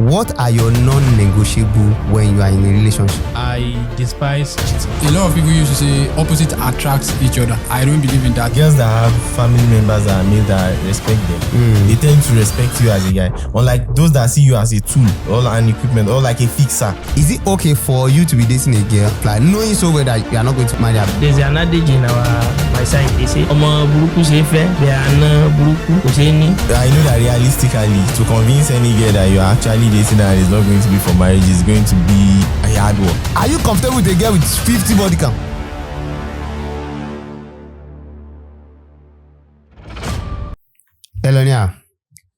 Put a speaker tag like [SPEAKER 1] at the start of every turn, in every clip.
[SPEAKER 1] What are your non-negotiable when you are in a relationship?
[SPEAKER 2] I despise cheating.
[SPEAKER 3] A lot of people used to say opposite attracts each other. I don't believe in that.
[SPEAKER 4] Girls that have family members that are male that respect them, they tend to respect you as a guy. Unlike those that see you as a tool or an equipment or like a fixer.
[SPEAKER 1] Is it okay for you to be dating a girl, like knowing so well that you are not going to marry her?
[SPEAKER 5] There's an adage in my side. They say, "Omo buruku se fe, be ana buruku ko se ni."
[SPEAKER 4] I know that realistically, to convince any girl that you are actually dating and it's not going to be for marriage, is going to be a hard work.
[SPEAKER 1] Are you comfortable with a girl with 50 body count? Elonia,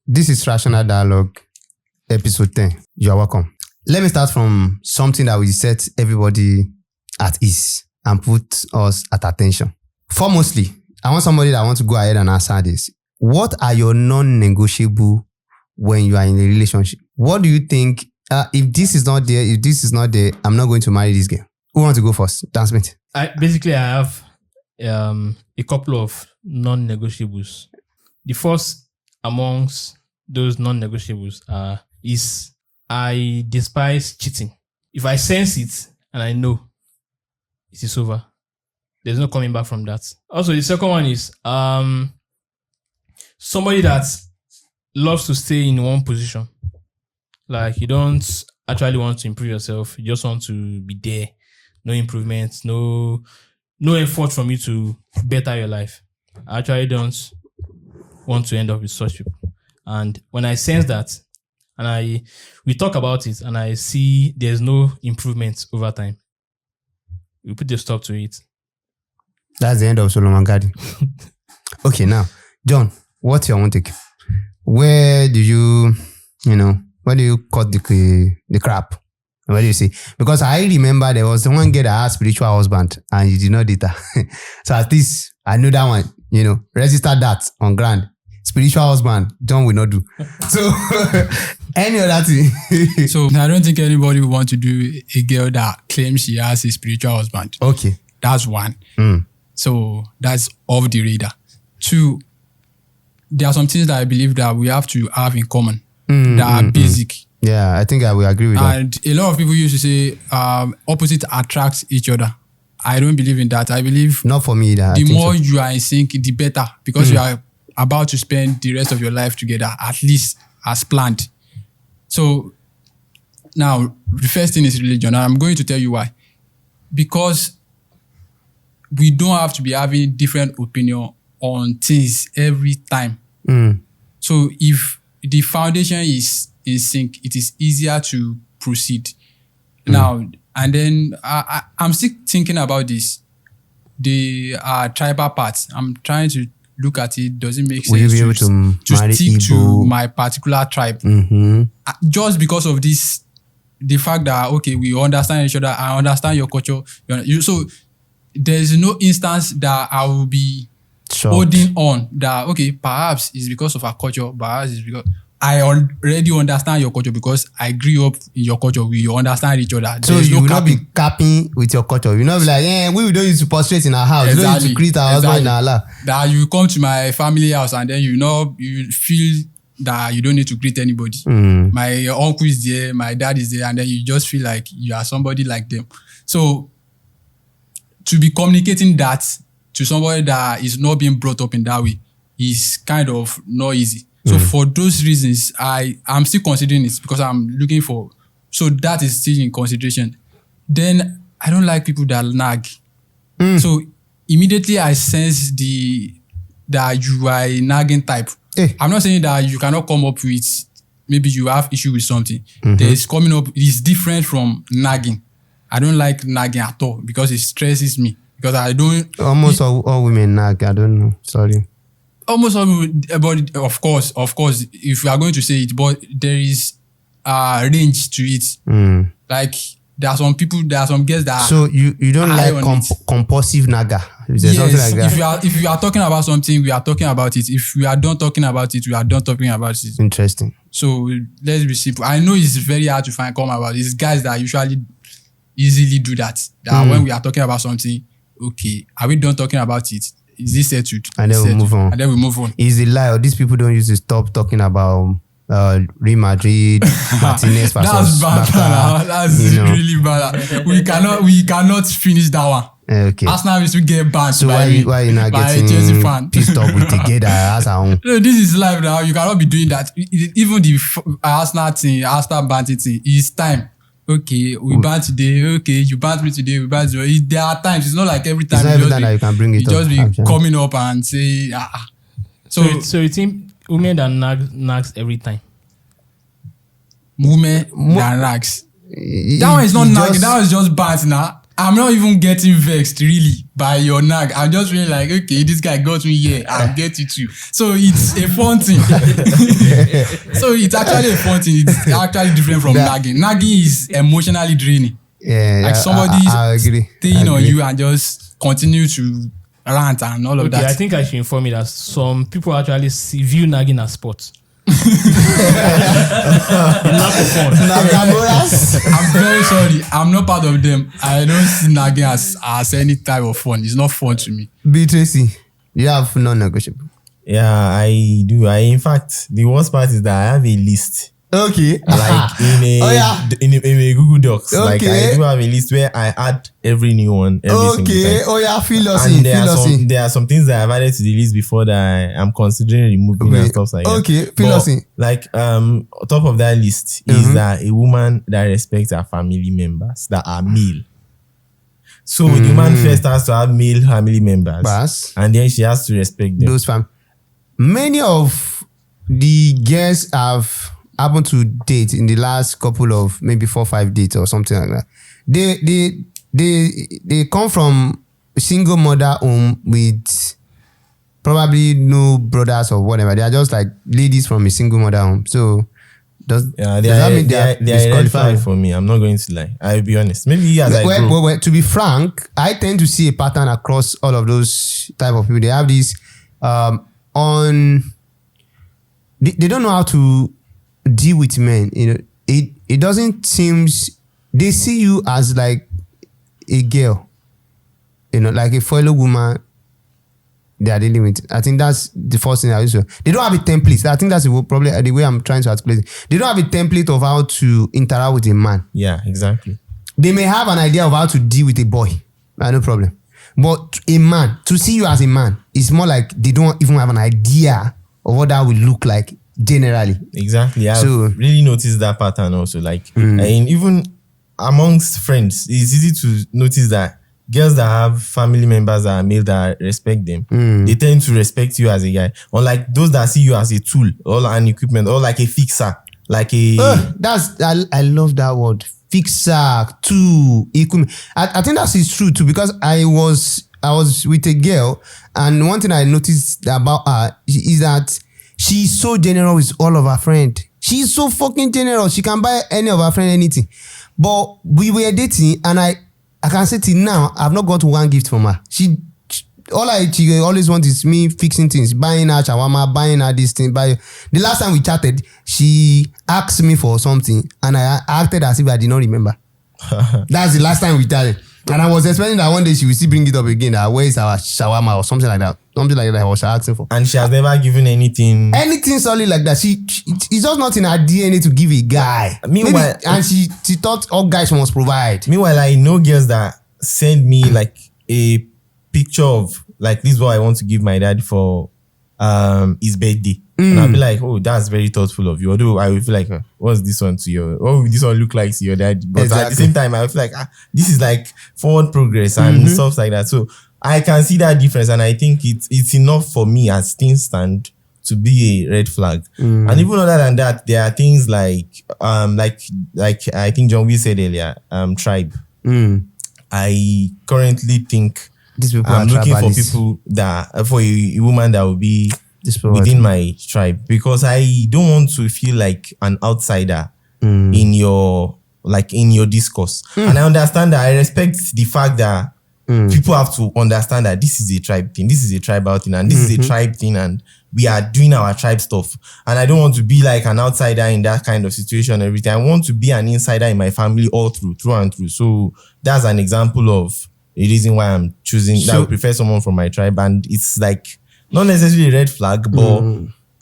[SPEAKER 1] this is Rational Dialogue, episode 10. You are welcome. Let me start from something that will set everybody at ease and put us at attention. Foremostly, I want somebody that wants to go ahead and answer this. What are your non-negotiable when you are in a relationship? What do you think? If this is not there, I'm not going to marry this girl. Who wants to go first? Dan Smith.
[SPEAKER 2] I have a couple of non-negotiables. The first amongst those non-negotiables is I despise cheating. If I sense it and I know it is over, there's no coming back from that. Also, the second one is somebody that loves to stay in one position. Like you don't actually want to improve yourself. You just want to be there. No improvements, no effort from you to better your life. I actually don't want to end up with such people. And when I sense that, and we talk about it, and I see there's no improvement over time, we put a stop to it.
[SPEAKER 1] That's the end of Solomon Garden. Okay, now, John, what's your own take? Where do you cut the crap? What do you say? Because I remember there was one girl that had spiritual husband and you did not date her. So at least I know that one, register that on ground. Spiritual husband, John will not do. So any other thing.
[SPEAKER 3] So I don't think anybody would want to do a girl that claims she has a spiritual husband.
[SPEAKER 1] Okay.
[SPEAKER 3] That's one. So that's off the radar. Two, there are some things that I believe that we have to have in common that are basic.
[SPEAKER 1] Yeah, I think I will agree with that.
[SPEAKER 3] And a lot of people used to say opposite attracts each other. I don't believe in that. I believe
[SPEAKER 1] not for me either.
[SPEAKER 3] The more you are in sync, the better, because you are about to spend the rest of your life together, at least as planned. So now the first thing is religion, and I'm going to tell you why. Because we don't have to be having different opinion on things every time. So if the foundation is in sync, it is easier to proceed. Now, and then I'm still thinking about this. The tribal parts. I'm trying to look at it. Does it make sense
[SPEAKER 1] you be able to
[SPEAKER 3] stick
[SPEAKER 1] Igbo?
[SPEAKER 3] To my particular tribe? Just because of this, the fact that, okay, we understand each other, I understand your culture. So there's no instance that I will be holding on that, okay, perhaps it's because of our culture, perhaps it's because I already understand your culture because I grew up in your culture. We understand each other.
[SPEAKER 1] So you will not be capping with your culture. You will not be like, we don't use to prostrate in our house. We don't use to greet our husband in our life.
[SPEAKER 3] That you come to my family house and then you feel that you don't need to greet anybody. My uncle is there, my dad is there, and then you just feel like you are somebody like them. So to be communicating that to somebody that is not being brought up in that way is kind of not easy. So for those reasons, I'm still considering it because I'm looking for, so that is still in consideration. Then I don't like people that nag. So immediately I sense that you are a nagging type. I'm not saying that you cannot come up with, maybe you have issue with something. There's coming up, it's different from nagging. I don't like nagging at all because it stresses me. Because I don't...
[SPEAKER 1] Almost all women nag, I don't know, sorry.
[SPEAKER 3] Almost all, but of course, if we are going to say it, but there is a range to it. Like there are some girls that. So
[SPEAKER 1] you don't like compulsive naga?
[SPEAKER 3] Yes,
[SPEAKER 1] something like that?
[SPEAKER 3] If you are talking about something, we are talking about it. If we are done talking about it, we are done talking about it.
[SPEAKER 1] Interesting.
[SPEAKER 3] So let's be simple. I know it's very hard to come about. It's guys that usually easily do that. When we are talking about something, okay, are we done talking about it? Is this settled?
[SPEAKER 1] And then we move on.
[SPEAKER 3] And then we move on.
[SPEAKER 1] Is it lie or these people don't use to stop talking about Real Madrid, Martinez versus
[SPEAKER 3] That's bad.
[SPEAKER 1] Barca,
[SPEAKER 3] That's really bad. We cannot finish that one.
[SPEAKER 1] Okay.
[SPEAKER 3] Arsenal is to get banned.
[SPEAKER 1] So why you not getting
[SPEAKER 3] Chelsea fan?
[SPEAKER 1] pissed off with together as our own?
[SPEAKER 3] No, this is live now. You cannot be doing that. Even the Arsenal team, Arsenal banting team, it's time. Okay, we ban today. Okay, you ban me today. We ban today. There are times. It's not like every time.
[SPEAKER 1] It's not every time that you can bring it
[SPEAKER 3] you
[SPEAKER 1] up.
[SPEAKER 3] just be
[SPEAKER 1] Actually.
[SPEAKER 3] coming up and say,
[SPEAKER 2] So you think women that nags every time?
[SPEAKER 3] Women that nags. That one is not nagging. That was just bad now. I'm not even getting vexed really by your nag. I'm just feeling like, okay, this guy got me here. I'll get you too. So it's a fun thing. So it's actually a fun thing. It's actually different from nagging. Nagging is emotionally draining.
[SPEAKER 1] Yeah,
[SPEAKER 3] like somebody
[SPEAKER 1] I agree.
[SPEAKER 3] staying on you and just continue to rant and all of that.
[SPEAKER 2] I think I should inform you that some people actually view nagging as sport. Not for fun.
[SPEAKER 3] I'm very sorry. I'm not part of them. I don't see nagging as any type of fun. It's not fun to me.
[SPEAKER 1] B Tracy, you have non-negotiable.
[SPEAKER 4] Yeah, I do. In fact, the worst part is that I have a list.
[SPEAKER 1] Okay.
[SPEAKER 4] Like in a Google Docs.
[SPEAKER 1] Okay.
[SPEAKER 4] Like I do have a list where I add every new one every single time.
[SPEAKER 1] Oh yeah, feel us
[SPEAKER 4] And
[SPEAKER 1] in.
[SPEAKER 4] there are some things that I've added to the list before that I am considering removing and stuff like that.
[SPEAKER 1] Okay, feel us in.
[SPEAKER 4] Like on top of that list is that a woman that respects her family members that are male. So the man first has to have male family members, and then she has to respect them.
[SPEAKER 1] Those many of the girls have happened to date in the last couple of maybe 4 or 5 dates or something like that. They come from a single mother home with probably no brothers or whatever. They are just like ladies from a single mother home. So does that mean they are
[SPEAKER 4] a red flag for me? I'm not going to lie. I'll be honest. Maybe as I grow.
[SPEAKER 1] Well, to be frank, I tend to see a pattern across all of those type of people. They have this they don't know how to deal with men. You know, it doesn't seem they see you as like a girl, you know, like a fellow woman they are dealing with. I think that's the first thing I used to. They don't have a template. I think that's probably the way I'm trying to articulate it. They don't have a template of how to interact with a man.
[SPEAKER 4] Yeah, exactly.
[SPEAKER 1] They may have an idea of how to deal with a boy. No problem. But a man, to see you as a man, it's more like they don't even have an idea of what that will look like generally.
[SPEAKER 4] Exactly. I've really noticed that pattern also. Like, and even amongst friends, it's easy to notice that girls that have family members that are male that respect them, they tend to respect you as a guy. Unlike those that see you as a tool or an equipment or like a fixer. Like a...
[SPEAKER 1] I love that word. Fixer, tool, equipment. I think that is true too, because I was with a girl, and one thing I noticed about her is that she's so generous with all of her friends. She's so fucking generous. She can buy any of her friends anything. But we were dating, and I can say till now, I've not got one gift from her. She always wants is me fixing things, buying her shawarma, buying her this thing. The last time we chatted, she asked me for something, and I acted as if I did not remember. That's the last time we chatted. And I was expecting that one day she will still bring it up again. That where is our shawarma or something like that. Something like that I was asking for.
[SPEAKER 4] And she has never given anything
[SPEAKER 1] solid like that. It's just not in her DNA to give a guy.
[SPEAKER 4] Meanwhile,
[SPEAKER 1] and she thought all guys must provide.
[SPEAKER 4] Meanwhile, I know girls that send me like a picture of like, this is what I want to give my dad for his birthday. And I'll be like, oh, that's very thoughtful of you. Although I will feel like, what's this one to your, what will this one look like to your dad? But at the same time, I feel like, this is like forward progress and stuff like that. So I can see that difference, and I think it's enough for me as things stand to be a red flag. And even other than that, there are things like I think John Will said earlier, tribe. I currently think I'm looking for people that, for a woman that will be within my tribe, because I don't want to feel like an outsider in your discourse. And I understand that. I respect the fact that people have to understand that this is a tribe thing, this is a tribal thing, and this is a tribe thing, and we are doing our tribe stuff. And I don't want to be like an outsider in that kind of situation every time. I want to be an insider in my family all through and through. So that's an example of a reason why I'm choosing that I would prefer someone from my tribe. And it's like not necessarily a red flag, but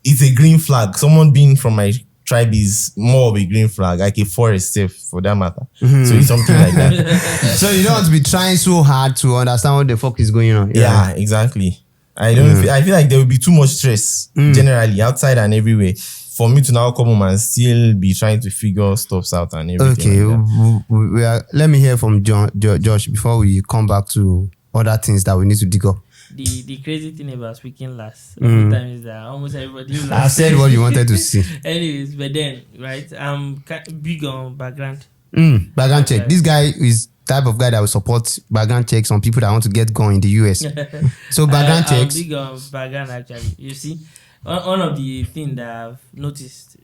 [SPEAKER 4] it's a green flag. Someone being from my tribe is more of a green flag, like a forest safe for that matter. So it's something like that.
[SPEAKER 1] So you don't want to be trying so hard to understand what the fuck is going on.
[SPEAKER 4] Yeah, exactly. I feel like there will be too much stress generally outside and everywhere for me to now come home and still be trying to figure stuff out and everything.
[SPEAKER 1] Okay, let me hear from Josh before we come back to other things that we need to dig up.
[SPEAKER 5] The crazy thing about speaking last every time is that almost everybody
[SPEAKER 1] I said what you wanted to see.
[SPEAKER 5] Anyways, but then, right, I'm big on background.
[SPEAKER 1] Background check. This guy is type of guy that will support background checks on people that want to get going in the US. So background checks.
[SPEAKER 5] I'm big on background actually. You see, one of the things that I've noticed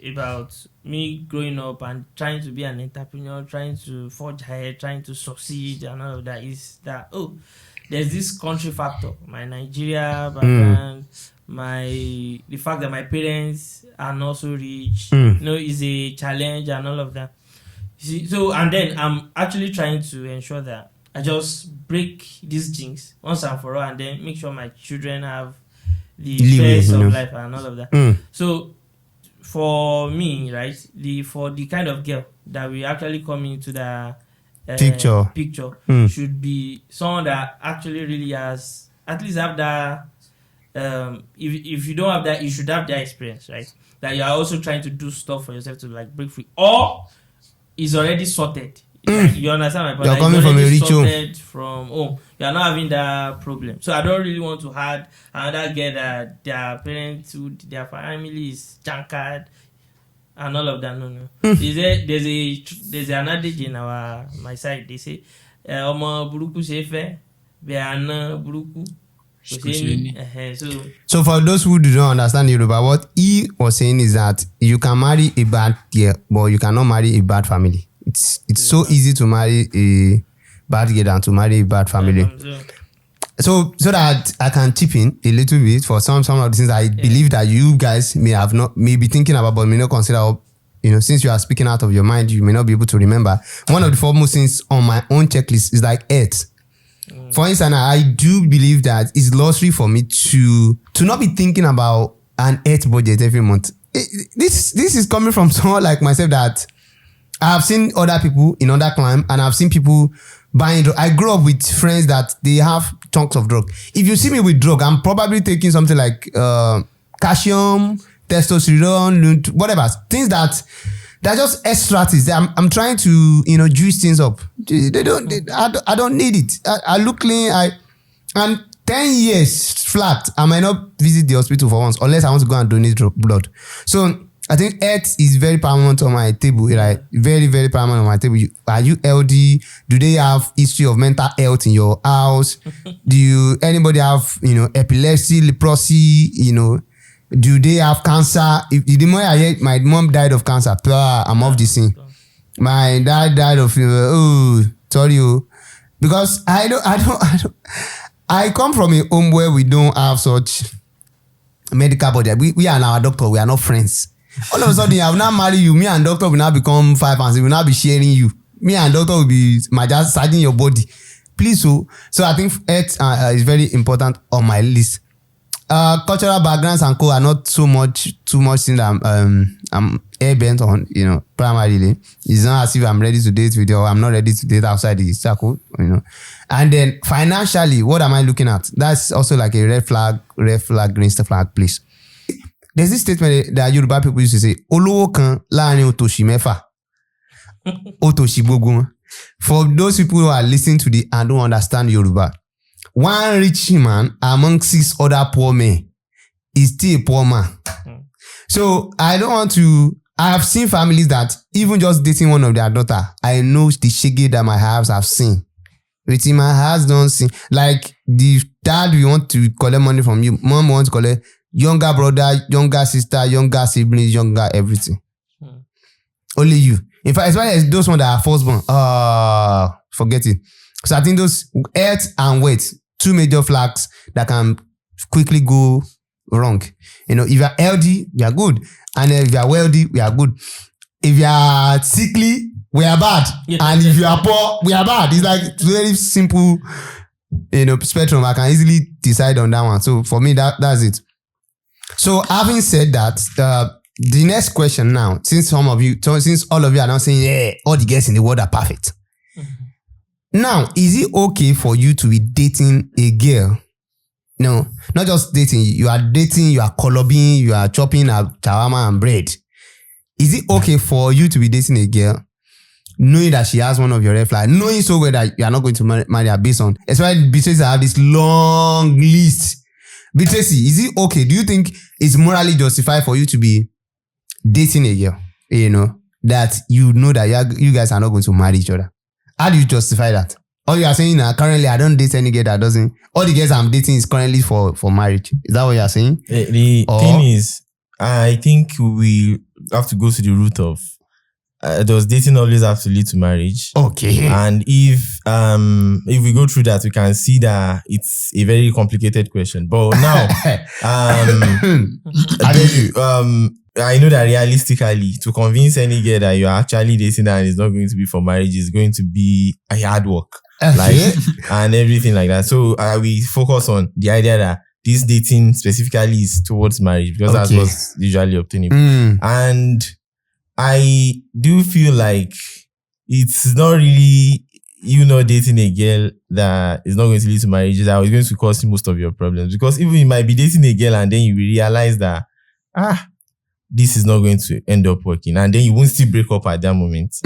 [SPEAKER 5] about me growing up and trying to be an entrepreneur, trying to forge ahead, trying to succeed and all of that is that, there's this country factor. My Nigeria background, the fact that my parents are not so rich, is a challenge and all of that. See, so and then I'm actually trying to ensure that I just break these jinx once and for all, and then make sure my children have the best of life and all of that. So for me, right, for the kind of girl that we actually come into the picture should be someone that actually really has, at least have that. If you don't have that, you should have that experience, right? That you are also trying to do stuff for yourself to like break free, or is already sorted. Like, you understand my point?
[SPEAKER 1] You're coming from a rich
[SPEAKER 5] home. From home, you are not having that problem. So I don't really want to add another girl that their parents, their family is jankard and all of that. No. There's an adage in my side. They say, "Omo buruku sefe, be ana buruku."
[SPEAKER 1] So for those who do not understand Yoruba, what he was saying is that you can marry a bad girl, but you cannot marry a bad family. It's so easy to marry a bad girl than to marry a bad family. So that I can chip in a little bit for some of the things I believe that you guys may be thinking about, but may not consider. Since you are speaking out of your mind, you may not be able to remember. One of the foremost things on my own checklist is like earth. For instance, I do believe that it's luxury for me to not be thinking about an earth budget every month. This is coming from someone like myself that I have seen other people in other climb, and I've seen people buying drugs. I grew up with friends that they have chunks of drug. If you see me with drug, I'm probably taking something like calcium, testosterone, whatever. Things that they're just extra things. I'm trying to juice things up. I don't need it. I look clean. And 10 years flat, I might not visit the hospital for once unless I want to go and donate blood. So I think health is very paramount on my table, right? Very, very paramount on my table. Are you healthy? Do they have history of mental health in your house? Do anybody have, epilepsy, leprosy, do they have cancer? If the more I hear, my mom died of cancer, I'm off the scene. My dad died of sorry, because I come from a home where we don't have such medical body. We are now a doctor. We are not friends. All of a sudden, I will not marry you. Me and doctor will now become 5 and 6. We will not be sharing you. Me and doctor will be just studying your body. Please, so I think health is very important on my list. Cultural backgrounds and co are not too much thing that I'm air bent on. Primarily, it's not as if I'm ready to date with you or I'm not ready to date outside the circle. And then financially, what am I looking at? That's also like a red flag, green flag, please. There's this statement that Yoruba people used to say, "Olowo kan láàrin otoshi mefa, otoshi gbogbo." For those people who are listening to and don't understand Yoruba, one rich man among 6 other poor men is still a poor man. So I have seen families that even just dating one of their daughter, I know the shege that my house have seen. Which my house don't see. Like the dad, we want to collect money from you. Mom wants to collect younger brother, younger sister, younger siblings, younger everything. Only you. In fact, as well as those ones that are firstborn, forget it. So I think those health and weight, 2 major flags that can quickly go wrong. If you are healthy, we are good. And if you are wealthy, we are good. If you are sickly, we are bad. And if you are poor, we are bad. It's like very simple, spectrum. I can easily decide on that one. So for me, that's it. So having said that, the next question now, since all of you are now saying, yeah, all the girls in the world are perfect. Now, is it okay for you to be dating a girl? No, not just dating. You are dating, you are collabing, you are chopping a shawarma and bread. Is it okay for you to be dating a girl, knowing that she has one of your red flags, knowing so well that you are not going to marry her based on, especially Beatrice have this long list. Beatrice, is it okay? Do you think it's morally justified for you to be dating a girl, that you know that you guys are not going to marry each other? How do you justify that? Or you are saying that currently I don't date any girl that doesn't, all the girls I'm dating is currently for marriage. Is that what you are saying?
[SPEAKER 4] The thing is, I think we have to go to the root of, does dating always have to lead to marriage?
[SPEAKER 1] Okay.
[SPEAKER 4] And if we go through that, we can see that it's a very complicated question. But now, I know that realistically, to convince any girl that you're actually dating and it's not going to be for marriage, is going to be a hard work, and everything like that. So we focus on the idea that this dating specifically is towards marriage, because that's what's usually obtainable. And I do feel like it's not really dating a girl that is not going to lead to marriage that is going to cause you most of your problems. Because even you might be dating a girl and then you realize that this is not going to end up working, and then you won't still break up at that moment,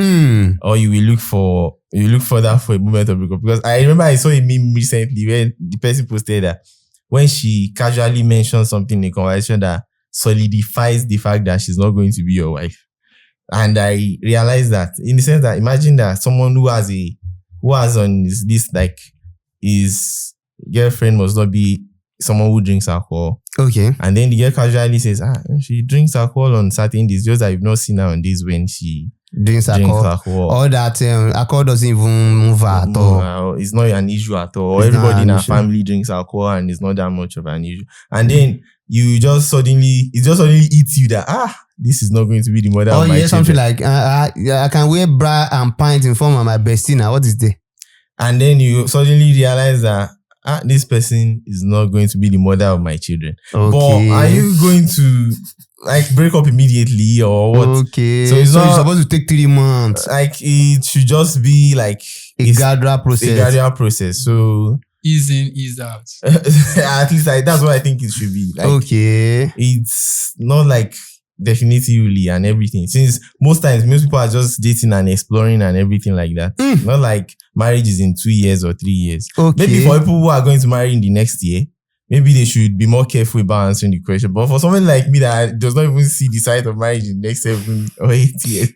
[SPEAKER 4] or you will look further for a moment of breakup. Because I remember I saw a meme recently where the person posted that when she casually mentioned something in a conversation that solidifies the fact that she's not going to be your wife. And I realized that, in the sense that, imagine that someone who has on his list, like, his girlfriend must not be someone who drinks alcohol.
[SPEAKER 1] Okay.
[SPEAKER 4] And then the girl casually says, she drinks alcohol on certain days, just that you've not seen her on days when she drinks alcohol.
[SPEAKER 1] Or that alcohol doesn't even move her at all.
[SPEAKER 4] It's not an issue at all. Everybody in our family drinks alcohol and it's not that much of an issue. And then it just suddenly eats you that, this is not going to be the mother of my children.
[SPEAKER 1] Something like, I can wear bra and pint in front of my bestie now. What is there?
[SPEAKER 4] And then you suddenly realize that this person is not going to be the mother of my children. Okay. But are you going to break up immediately or what?
[SPEAKER 1] Okay. So you're supposed to take 3 months.
[SPEAKER 4] It should just be like
[SPEAKER 1] a gradual process.
[SPEAKER 4] So
[SPEAKER 3] ease in, ease out.
[SPEAKER 4] At least that's what I think it should be.
[SPEAKER 1] Okay.
[SPEAKER 4] It's not definitively and everything. Since most people are just dating and exploring and everything like that. Not like marriage is in 2 years or 3 years.
[SPEAKER 1] Okay.
[SPEAKER 4] Maybe for people who are going to marry in the next year, maybe they should be more careful about answering the question. But for someone like me that does not even see the sight of marriage in the next 7 or 8 years,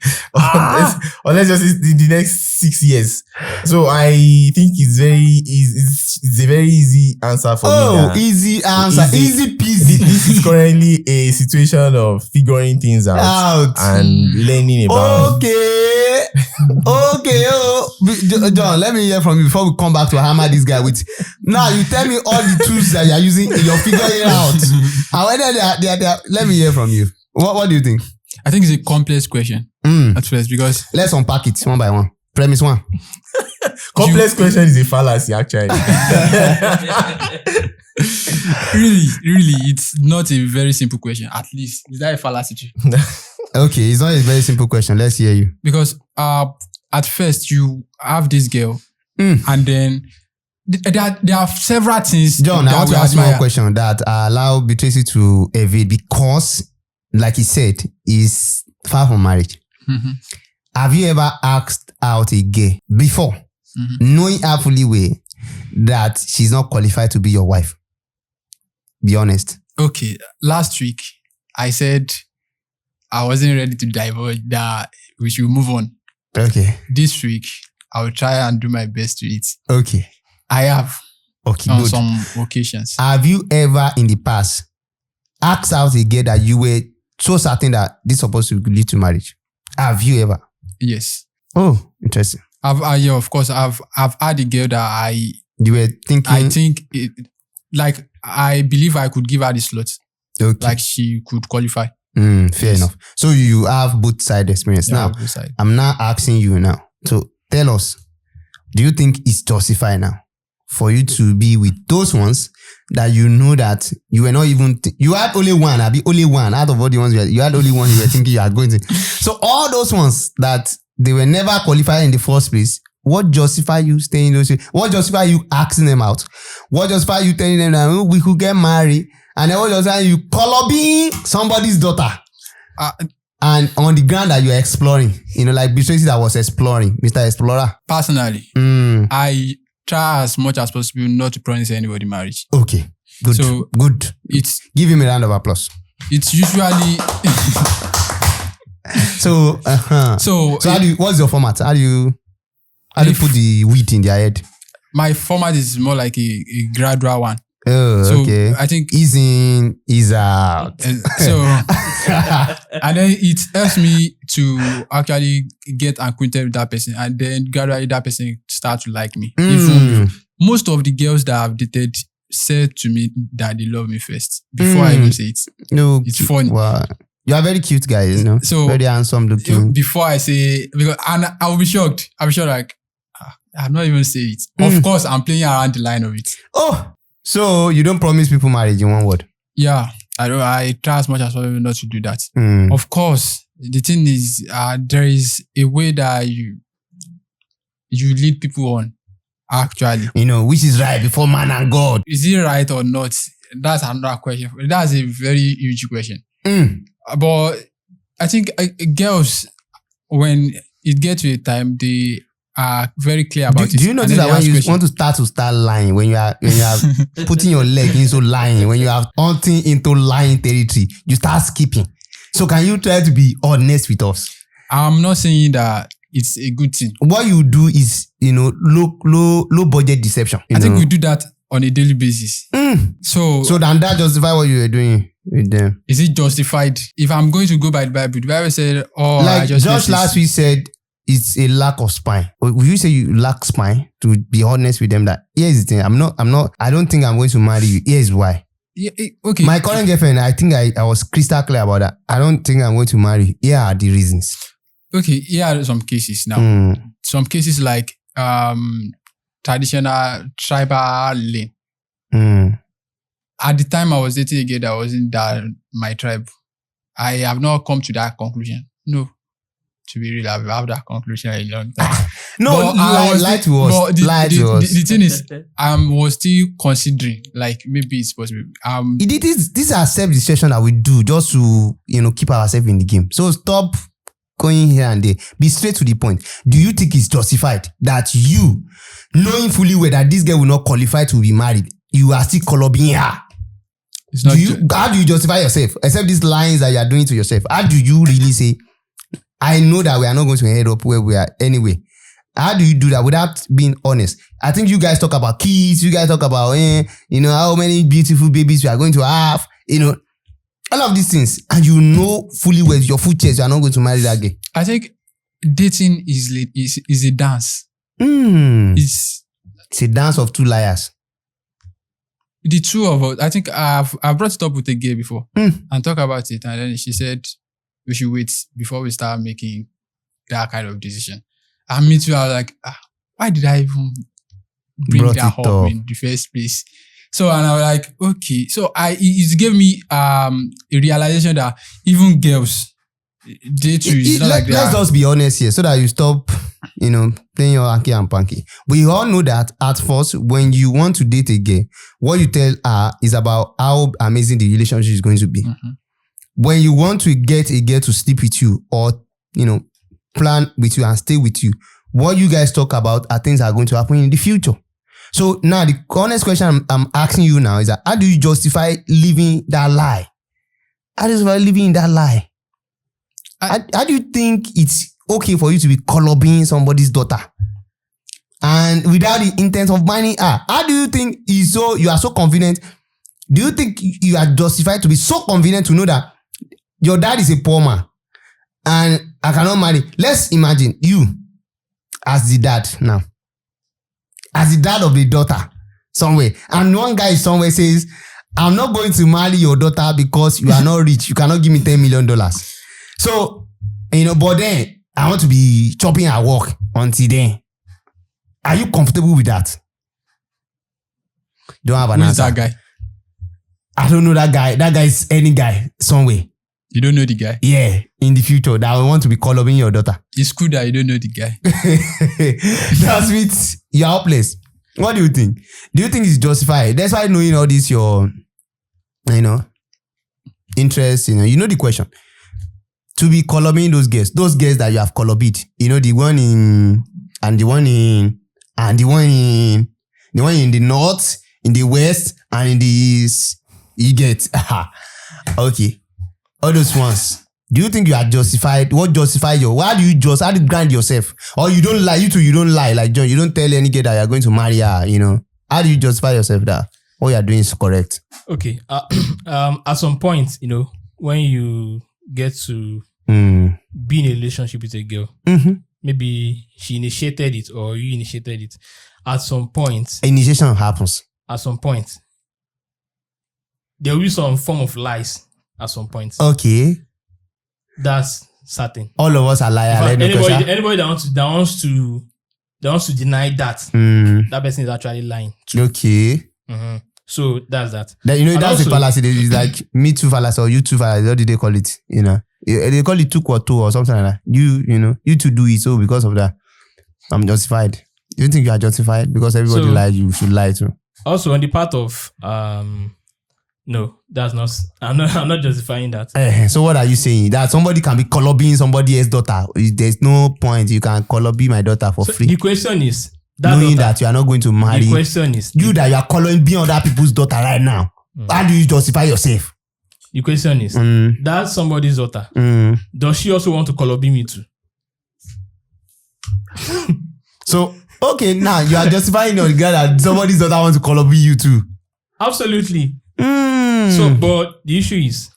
[SPEAKER 4] unless just in the next 6 years. So I think it's a very easy answer for me.
[SPEAKER 1] Oh, easy answer. Easy peasy.
[SPEAKER 4] This is currently a situation of figuring things out. And learning about.
[SPEAKER 1] Okay. John, let me hear from you before we come back to hammer this guy with. Now you tell me all the tools that you're using, you're figuring out. And whether they are, let me hear from you. What do you think?
[SPEAKER 3] I think it's a complex question at first, because
[SPEAKER 1] let's unpack it one by one. Premise 1.
[SPEAKER 4] Complex question is a fallacy, actually.
[SPEAKER 3] really, it's not a very simple question. At least, is that a fallacy?
[SPEAKER 1] Okay, it's not a very simple question. Let's hear you.
[SPEAKER 3] Because at first you have this girl, and then there are several things.
[SPEAKER 1] John, I want to ask you one question that allow Beatrice to evade, because, like he said, is far from marriage. Mm-hmm. Have you ever asked out a girl before, knowing her fully well that she's not qualified to be your wife? Be honest.
[SPEAKER 3] Okay, last week I said I wasn't ready to divulge, that we should move on.
[SPEAKER 1] Okay.
[SPEAKER 3] This week I will try and do my best to it.
[SPEAKER 1] Okay.
[SPEAKER 3] I have.
[SPEAKER 1] Okay,
[SPEAKER 3] on
[SPEAKER 1] good.
[SPEAKER 3] some occasions.
[SPEAKER 1] Have you ever in the past asked out a girl that you were so certain that this is supposed to lead to marriage? Have you ever?
[SPEAKER 3] Yes.
[SPEAKER 1] Oh, interesting.
[SPEAKER 3] Yeah, of course. I've had a girl that
[SPEAKER 1] you were thinking.
[SPEAKER 3] I think I believe I could give her the slot.
[SPEAKER 1] Okay.
[SPEAKER 3] Like she could qualify.
[SPEAKER 1] Fair enough. So you have both side experience.
[SPEAKER 3] Yeah,
[SPEAKER 1] now, I'm now asking you now. So tell us, do you think it's justified now for you to be with those ones that you know that you were not even, you had only one, only one out of all the ones you had only one you were thinking you are going to. So all those ones that they were never qualified in the first place, what justify you staying in those? What justify you asking them out? What justify you telling them that we could get married? And then what justify you coloring somebody's daughter? And on the ground that you're exploring, like Tracy that was exploring, Mr. Explorer.
[SPEAKER 3] Personally, I try as much as possible not to promise anybody marriage.
[SPEAKER 1] Okay, good. So good. Give him a round of applause.
[SPEAKER 3] It's usually
[SPEAKER 1] So what's your format? How do you put the wheat in their head?
[SPEAKER 3] My format is more like a gradual one.
[SPEAKER 1] Oh, so okay.
[SPEAKER 3] I think
[SPEAKER 1] ease in, ease out.
[SPEAKER 3] So and then it helps me to actually get acquainted with that person, and then gradually that person start to like me. Most of the girls that I've dated said to me that they love me first before I even say it.
[SPEAKER 1] No,
[SPEAKER 3] it's funny.
[SPEAKER 1] Wow. You are very cute guys,
[SPEAKER 3] So
[SPEAKER 1] very handsome looking.
[SPEAKER 3] Before I say, and I'll be shocked. I'll be sure like I'm not even say it. Of course, I'm playing around the line of it.
[SPEAKER 1] Oh. So you don't promise people marriage in one word?
[SPEAKER 3] Yeah, I try as much as possible not to do that. Of course, the thing is, there is a way that you lead people on. Actually,
[SPEAKER 1] which is right before man and God.
[SPEAKER 3] Is it right or not? That's another question. That's a very huge question. But I think girls, when it gets to a time, they are very clear about it.
[SPEAKER 1] Do you notice that when you want to start lying, when you are putting your leg into lying, when you are hunting into lying territory, you start skipping. So can you try to be honest with us? I'm
[SPEAKER 3] not saying that it's a good thing.
[SPEAKER 1] What you do is, low budget deception.
[SPEAKER 3] I think we do that on a daily basis. So
[SPEAKER 1] then that justify what you were doing with them.
[SPEAKER 3] Is it justified? If I'm going to go by the Bible said,
[SPEAKER 1] like just last week said, it's a lack of spine. Will you say you lack spine to be honest with them that here's the thing, I don't think I'm going to marry you. Here's why.
[SPEAKER 3] Yeah, okay.
[SPEAKER 1] My current girlfriend, I think I was crystal clear about that. I don't think I'm going to marry you. Here are the reasons.
[SPEAKER 3] Okay, here are some cases now. Some cases like traditional tribal lane. At the time I was dating a girl that wasn't my tribe, I have not come to that conclusion. No. To be real, I've had that conclusion a long time.
[SPEAKER 1] No, lie to us.
[SPEAKER 3] The thing is, I was still considering, like, maybe it's possible.
[SPEAKER 1] These are self-deception that we do just to, keep ourselves in the game. So stop going here and there. Be straight to the point. Do you think it's justified that you, knowing fully well that this girl will not qualify to be married, you are still coloring her? How do you justify yourself? Except these lines that you are doing to yourself. How do you really say, I know that we are not going to head up where we are anyway? How do you do that without being honest? I think you guys talk about kids. You guys talk about, how many beautiful babies you are going to have. All of these things. And you know fully well, your full chest, you are not going to marry that girl.
[SPEAKER 3] I think dating is a dance.
[SPEAKER 1] It's a dance of two liars.
[SPEAKER 3] The two of us, I think I've brought it up with a girl before and talk about it. And then she said, we should wait before we start making that kind of decision. And me too, I was like, why did I even bring that up in the first place? So, and I was like, okay. So it gave me a realization that even girls, they too, let's
[SPEAKER 1] just be honest here so that you stop, playing your hanky and panky. We all know that at first, when you want to date a girl, what you tell her is about how amazing the relationship is going to be. When you want to get a girl to sleep with you or, plan with you and stay with you, what you guys talk about are things that are going to happen in the future. So now the honest question I'm asking you now is that how do you justify living that lie? How do you justify living in that lie? How do you think it's okay for you to be coloring somebody's daughter and without the intent of marrying her? How do you think you are so confident? Do you think you are justified to be so confident to know that your dad is a poor man and I cannot marry? Let's imagine you as the dad now. As the dad of the daughter somewhere. And one guy somewhere says, I'm not going to marry your daughter because you are not rich. You cannot give me $10 million. So, but then I want to be chopping at work until then. Are you comfortable with that? Don't have an
[SPEAKER 3] Who is
[SPEAKER 1] answer.
[SPEAKER 3] that guy?
[SPEAKER 1] I don't know that guy. That guy is any guy somewhere.
[SPEAKER 3] You don't know the guy.
[SPEAKER 1] Yeah, in the future that will want to be coloring your daughter.
[SPEAKER 3] It's cool that you don't know the guy.
[SPEAKER 1] That's with you're hopeless. What do you think? Do you think it's justified? That's why knowing all this your, interest. You know the question. To be coloring those girls that you have colored. The one in and the one in and the one in the north, in the west, and in the east. You get okay. All those ones. Do you think you are justified? What justify your? How do you grant yourself? Or you don't lie? You don't lie. Like John, you don't tell any girl that you are going to marry her. How do you justify yourself that what you are doing is correct?
[SPEAKER 2] Okay. At some point, when you get to be in a relationship with a girl, maybe she initiated it or you initiated it. At some point,
[SPEAKER 1] initiation happens.
[SPEAKER 2] At some point, there will be some form of lies. At some point,
[SPEAKER 1] okay,
[SPEAKER 2] that's certain.
[SPEAKER 1] All of us are liars.
[SPEAKER 2] Anybody that wants to deny that, that person is actually lying.
[SPEAKER 1] Okay.
[SPEAKER 2] Mm-hmm. So that's that.
[SPEAKER 1] That's the fallacy. It's like me too fallacy or you too fallacy. What do they call it? They call it 2 or 2 or something like that. You two do it. So because of that, I'm justified. Do you think you are justified? Because everybody lies, you should lie too.
[SPEAKER 2] Also, on the part of no, that's not. I'm not justifying that.
[SPEAKER 1] So what are you saying? That somebody can be coloring somebody else's daughter? There's no point. You can color my daughter for free.
[SPEAKER 2] The question is
[SPEAKER 1] knowing that you are not going to marry.
[SPEAKER 2] The question is
[SPEAKER 1] you that you are coloring being other people's daughter right now. How do you justify yourself?
[SPEAKER 2] The question is that's somebody's daughter. Does she also want to color me too?
[SPEAKER 1] So okay, now you are justifying your girl that somebody's daughter wants to color you too.
[SPEAKER 2] Absolutely. So, but the issue is,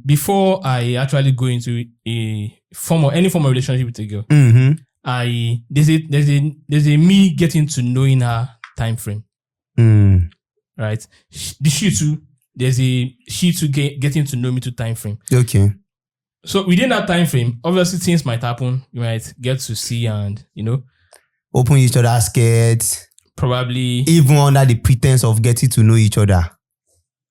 [SPEAKER 2] before I actually go into any form of relationship with a girl, there's a me getting to knowing her time frame, right? There's a she too getting to know me to time frame.
[SPEAKER 1] Okay.
[SPEAKER 2] So within that time frame, obviously things might happen. You might get to see and
[SPEAKER 1] open each other's skirts.
[SPEAKER 2] Probably
[SPEAKER 1] even under the pretense of getting to know each other.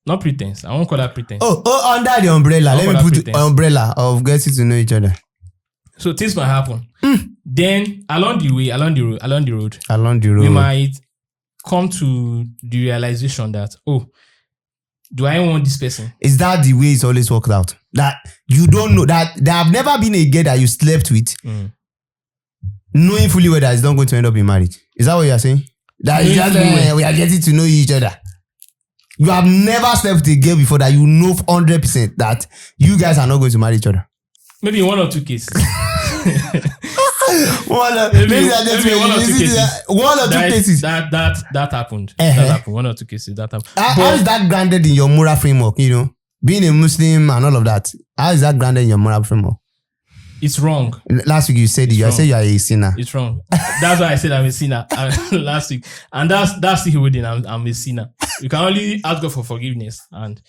[SPEAKER 2] Not pretense. I won't call that pretense.
[SPEAKER 1] Oh, under the umbrella. Let me put the umbrella of getting to know each other.
[SPEAKER 2] So things might happen. Then along the road, we might come to the realization that, do I want this person?
[SPEAKER 1] Is that the way it's always worked out? That you don't know that there have never been a girl that you slept with, knowing fully well that it's not going to end up in marriage. Is that what you are saying? That is just we are getting to know each other. You have never slept with a girl before that you know 100% that you guys are not going to marry each other.
[SPEAKER 2] Maybe in 1 or 2 cases.
[SPEAKER 1] One or 2 cases.
[SPEAKER 2] That happened. That happened. 1 or 2 cases. That happened.
[SPEAKER 1] How is that grounded in your moral framework? Being a Muslim and all of that. How is that grounded in your moral framework?
[SPEAKER 2] It's wrong.
[SPEAKER 1] Last week you said you said you are a sinner.
[SPEAKER 2] It's wrong. That's why I said I'm a sinner last week, and that's the whole thing. I'm a sinner. You can only ask God for forgiveness, and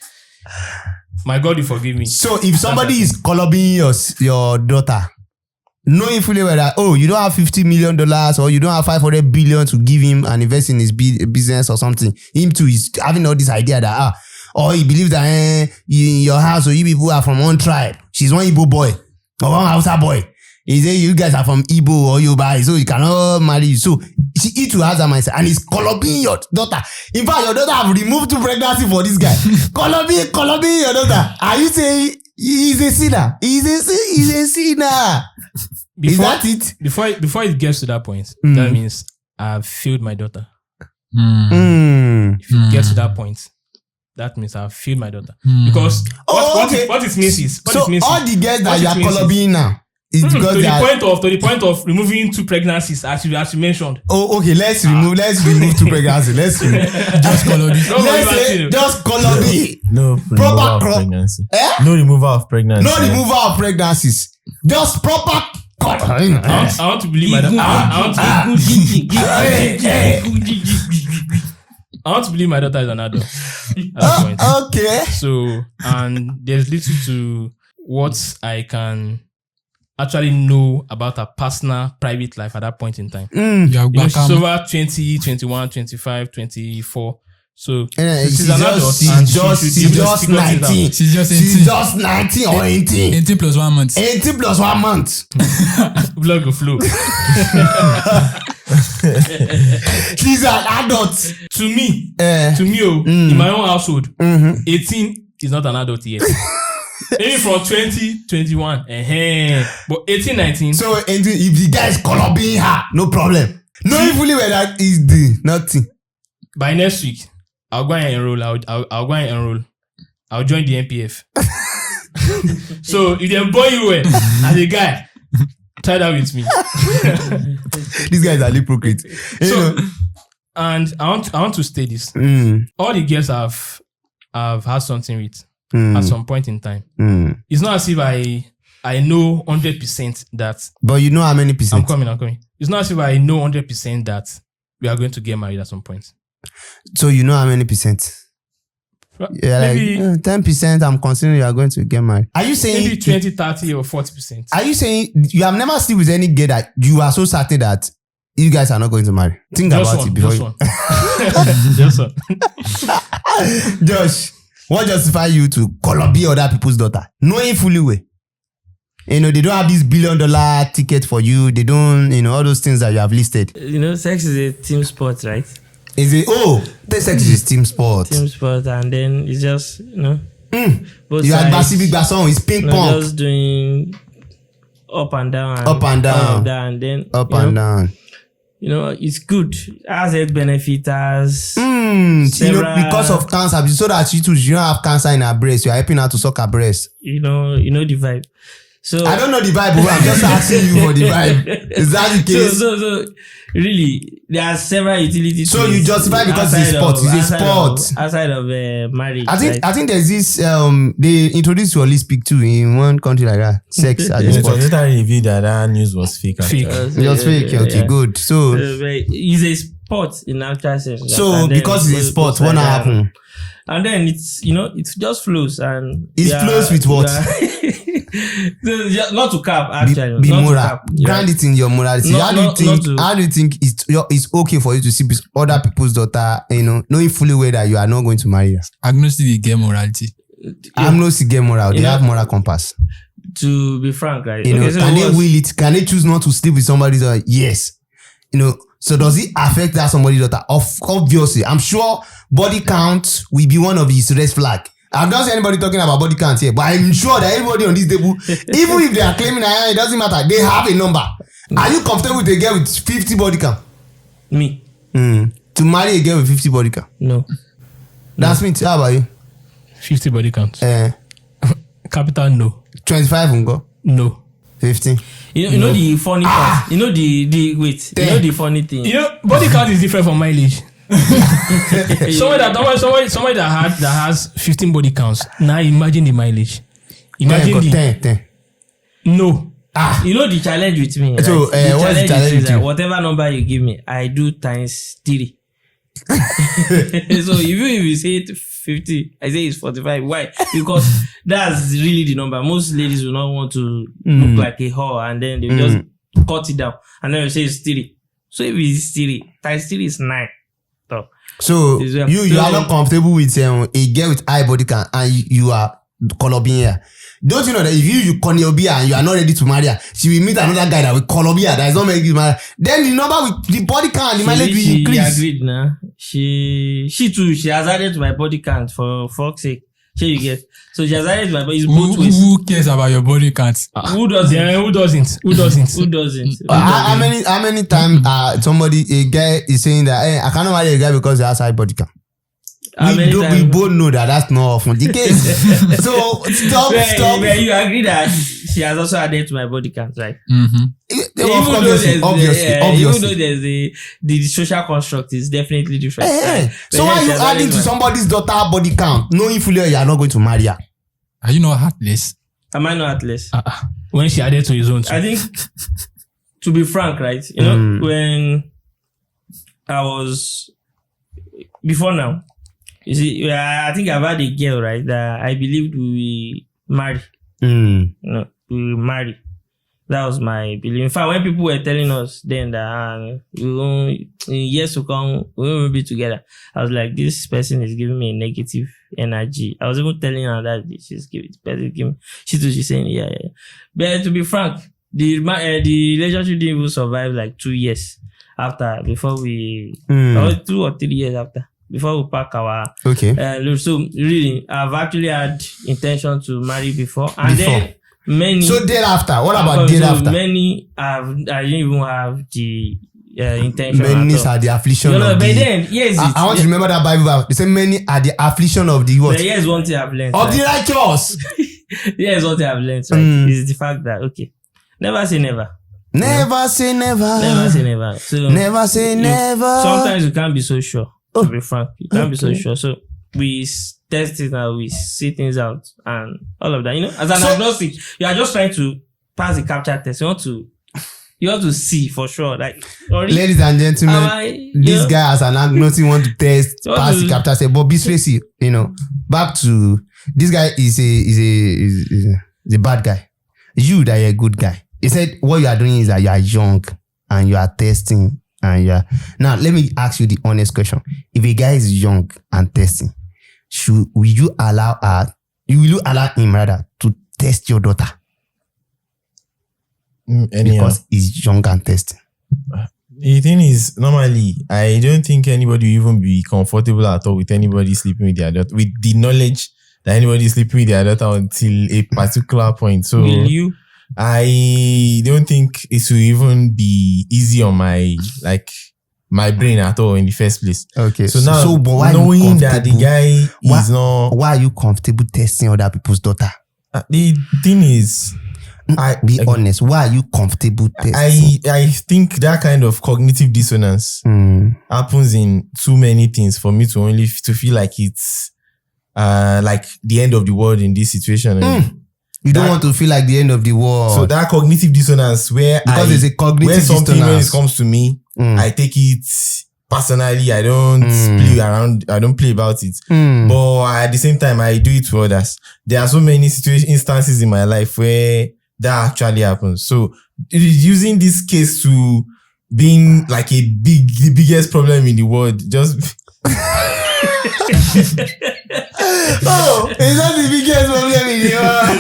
[SPEAKER 2] my God will forgive me.
[SPEAKER 1] So if somebody is coloring your daughter, knowing fully well that you don't have $50 million or you don't have 500 billion to give him and invest in his business or something, him too is having all this idea that or he believes that in your house or you people are from one tribe. She's one Igbo boy. Or one Hausa boy. He say you guys are from Igbo or Yoruba, so he cannot marry you. So he too has a mindset and he's coloring your daughter. In fact, your daughter have removed 2 pregnancy for this guy. coloring your daughter. Are you saying he's a sinner? He's a sinner. Is that it?
[SPEAKER 2] Before it gets to that point, that means I've failed my daughter. If it gets to that point, that means I've failed my daughter. Because what it means is all
[SPEAKER 1] the girls that you are coloring now is because
[SPEAKER 2] to the point of removing 2 pregnancies as you mentioned.
[SPEAKER 1] Oh, okay. Let's remove 2 pregnancies. Let's remove just coloring. Just coloring.
[SPEAKER 4] No removal of pregnancy. No removal of pregnancy.
[SPEAKER 1] No removal of pregnancies. Just proper coloring.
[SPEAKER 2] I want to believe my daughter. I want to believe my daughter is an adult.
[SPEAKER 1] Okay.
[SPEAKER 2] So, and there's little to what I can actually know about her personal private life at that point in time.
[SPEAKER 3] You are
[SPEAKER 2] She's
[SPEAKER 3] back.
[SPEAKER 2] over 20, 21, 25, 24. So
[SPEAKER 1] She's
[SPEAKER 2] an adult. and she should
[SPEAKER 1] just
[SPEAKER 2] figure things out.
[SPEAKER 1] 19.
[SPEAKER 3] She's just
[SPEAKER 1] She's
[SPEAKER 3] 18.
[SPEAKER 1] just 19 or 18.
[SPEAKER 3] 18 plus 1 month.
[SPEAKER 1] 18 plus 1 month.
[SPEAKER 2] Blood go flow.
[SPEAKER 1] She's an adult.
[SPEAKER 2] To me,
[SPEAKER 1] Mm.
[SPEAKER 2] in my own household,
[SPEAKER 1] Mm-hmm.
[SPEAKER 2] 18 is not an adult yet. Maybe from 20, 21. But 18, 19.
[SPEAKER 1] So if the guy is coloring her, no problem. Knowing fully where that is the nothing.
[SPEAKER 2] By next week, I'll go and enroll. I'll go and enroll. I'll join the NPF. So if they boy you well as a guy, try that with me.
[SPEAKER 1] These guys are hypocrite.
[SPEAKER 2] So, and I want to state this. All the girls I've had something with at some point in time. It's not as if I know 100% that.
[SPEAKER 1] But you know how many percent?
[SPEAKER 2] I'm coming. It's not as if I know 100% that we are going to get married at some point.
[SPEAKER 1] So you know how many percent? Yeah,
[SPEAKER 2] maybe
[SPEAKER 1] like 10%. I'm considering you are going to get married. Are you saying
[SPEAKER 2] maybe 20, 30 or 40%?
[SPEAKER 1] Are you saying you have never slept with any girl that you are so certain that you guys are not going to marry? Think
[SPEAKER 2] Just
[SPEAKER 1] about
[SPEAKER 2] one,
[SPEAKER 1] it before
[SPEAKER 2] just one.
[SPEAKER 1] Josh, what justify you to Colombia other people's daughter? Knowing fully well. They don't have this $1 billion ticket for you. They don't, all those things that you have listed.
[SPEAKER 5] Sex is a team sport, right?
[SPEAKER 1] Is it, sex is team sport.
[SPEAKER 5] Team sport, and then it's just, both
[SPEAKER 1] You have
[SPEAKER 5] sides,
[SPEAKER 1] Basic Basson, it's ping pong.
[SPEAKER 5] just doing up and down.
[SPEAKER 1] Up and down.
[SPEAKER 5] All of that, and then,
[SPEAKER 1] And down.
[SPEAKER 5] It's good. It has health benefits.
[SPEAKER 1] Because of cancer, so that you don't have cancer in her breast, you're helping her to suck her breast.
[SPEAKER 5] You know the vibe. So
[SPEAKER 1] I don't know the vibe, but I'm just asking you for the vibe. Is that the case?
[SPEAKER 5] So really, there are several utilities.
[SPEAKER 1] So you justify because it's a sport. It's a sport.
[SPEAKER 5] Outside of marriage.
[SPEAKER 1] I think there's this. They introduced to Olympic too in one country like that. Sex as a
[SPEAKER 4] It
[SPEAKER 1] sport.
[SPEAKER 4] was later revealed that news was fake.
[SPEAKER 2] Fake.
[SPEAKER 1] It was fake. Okay, good. So
[SPEAKER 5] it's a sport in actual sense.
[SPEAKER 1] So because it's a sport, what happen?
[SPEAKER 5] And then it's it just flows and
[SPEAKER 1] it flows with what?
[SPEAKER 5] Not to cap actually.
[SPEAKER 1] Be
[SPEAKER 5] not
[SPEAKER 1] moral.
[SPEAKER 5] to cap.
[SPEAKER 1] Grind it in your morality. How do you think it's okay for you to see other people's daughter? Knowing fully well that you are not going to marry her.
[SPEAKER 3] Agnostic, they get morality.
[SPEAKER 1] I'm not get moral. They have moral compass.
[SPEAKER 5] To be frank, right?
[SPEAKER 1] Can they will it? Can they choose not to sleep with somebody's daughter? Yes. So does it affect that somebody's daughter? Obviously, I'm sure body count will be one of his red flag. I've not seen anybody talking about body count here, but I'm sure that everybody on this table, even if they are claiming it doesn't matter, they have a number. Are you comfortable with a girl with 50 body count?
[SPEAKER 5] Me.
[SPEAKER 1] To marry a girl with 50 body count?
[SPEAKER 5] No.
[SPEAKER 1] That's me. How about you?
[SPEAKER 2] 50 body count. Capital no.
[SPEAKER 1] 25 ungo?
[SPEAKER 2] No.
[SPEAKER 1] 15.
[SPEAKER 5] You know the funny part. You know the wait.
[SPEAKER 1] 10.
[SPEAKER 5] You know the funny thing.
[SPEAKER 2] Body count is different from mileage. somebody that has 15 body counts. Now imagine the mileage. Imagine
[SPEAKER 1] 10.
[SPEAKER 2] No.
[SPEAKER 5] You know the challenge with me.
[SPEAKER 1] So
[SPEAKER 5] right?
[SPEAKER 1] what's the challenge with you?
[SPEAKER 5] Whatever number you give me, I do times 3. So even if you say 50, I say it's 45. Why? Because that's really the number. Most ladies will not want to look like a whore, and then they just cut it down, and then you say it's 3. So if it's 3 times 3 is 9.
[SPEAKER 1] So you are not comfortable with a girl with high body count and you are Colombia. Don't you know that if you Colombia and you are not ready to marry her, she will meet another guy that will Colombia that is not making you marry. Then the number with the body count, the mileage will increase.
[SPEAKER 5] She agreed now. She too, she has added to my body count for fuck's sake. You get. So she has added to my body. It's both ways.
[SPEAKER 3] Who cares about your body count?
[SPEAKER 2] Who doesn't?
[SPEAKER 5] Who doesn't?
[SPEAKER 1] How many times a guy is saying that I cannot marry a guy because he has high body count? We both know that that's not often the case. So stop.
[SPEAKER 5] You agree that she has also added to my body count, right?
[SPEAKER 1] Obviously.
[SPEAKER 5] Even though there's the social construct is definitely different. Right?
[SPEAKER 1] So why are you adding to somebody's daughter body count, knowing fully you are not going to marry her?
[SPEAKER 3] Are you not heartless?
[SPEAKER 5] Am I not heartless?
[SPEAKER 2] When she added to his own too.
[SPEAKER 5] I think, to be frank, right? When I was before now. You see, I think I've had a girl, right, that I believed we marry. We marry. That was my belief. In fact, when people were telling us then that in years to come, we will be together, I was like, this person is giving me a negative energy. I was even telling her that she's giving me. She's saying, yeah. But to be frank, the relationship didn't even survive like 2 years after, before we, 2 or 3 years after, before we pack our.
[SPEAKER 1] Okay.
[SPEAKER 5] So really, I've actually had intention to marry before, and then many.
[SPEAKER 1] So day after, what about day after?
[SPEAKER 5] Many I didn't even have the intention.
[SPEAKER 1] Many are the affliction of
[SPEAKER 5] but
[SPEAKER 1] the.
[SPEAKER 5] then yes,
[SPEAKER 1] I want to remember that Bible verse. They say many are the affliction of the what?
[SPEAKER 5] But here's one thing I've learned.
[SPEAKER 1] Of the righteous.
[SPEAKER 5] Here's one thing I've learned. Right? Is the fact that never say never.
[SPEAKER 1] Never say never.
[SPEAKER 5] Never say never. So
[SPEAKER 1] never say never.
[SPEAKER 5] Sometimes you can't be so sure. To be frank, you can't be so sure. So we test it now, we see things out and all of that. As an agnostic, you are just trying to pass the capture test. You want to see for sure. Like,
[SPEAKER 1] ladies and gentlemen, this guy as an agnostic want to test, pass the capture test. But be straight, back to this guy is a bad guy. You that you're a good guy. He said what you are doing is that you are young and you are testing. Now let me ask you the honest question. If a guy is young and testing, will you allow him rather to test your daughter? Because he's young and testing.
[SPEAKER 4] The thing is, normally, I don't think anybody will even be comfortable at all with anybody sleeping with their daughter, with the knowledge that anybody is sleeping with their daughter until a particular point. So
[SPEAKER 5] will you?
[SPEAKER 4] I don't think it will even be easy on my brain at all in the first place.
[SPEAKER 1] Okay.
[SPEAKER 4] So now,
[SPEAKER 1] but why
[SPEAKER 4] knowing that the guy is not...
[SPEAKER 1] Why are you comfortable testing other people's daughter?
[SPEAKER 4] The thing is...
[SPEAKER 1] Be honest. Why are you comfortable testing?
[SPEAKER 4] I think that kind of cognitive dissonance happens in too many things for me to feel like it's like the end of the world in this situation.
[SPEAKER 1] You don't want to feel like the end of the world.
[SPEAKER 4] So that cognitive dissonance where
[SPEAKER 1] there's a cognitive
[SPEAKER 4] something
[SPEAKER 1] dissonance.
[SPEAKER 4] when it comes to me, I take it personally. I don't play around. I don't play about it. But at the same time, I do it to others. There are so many instances in my life where that actually happens. So using this case to being like the biggest problem in the world, just it's not the biggest problem in the world.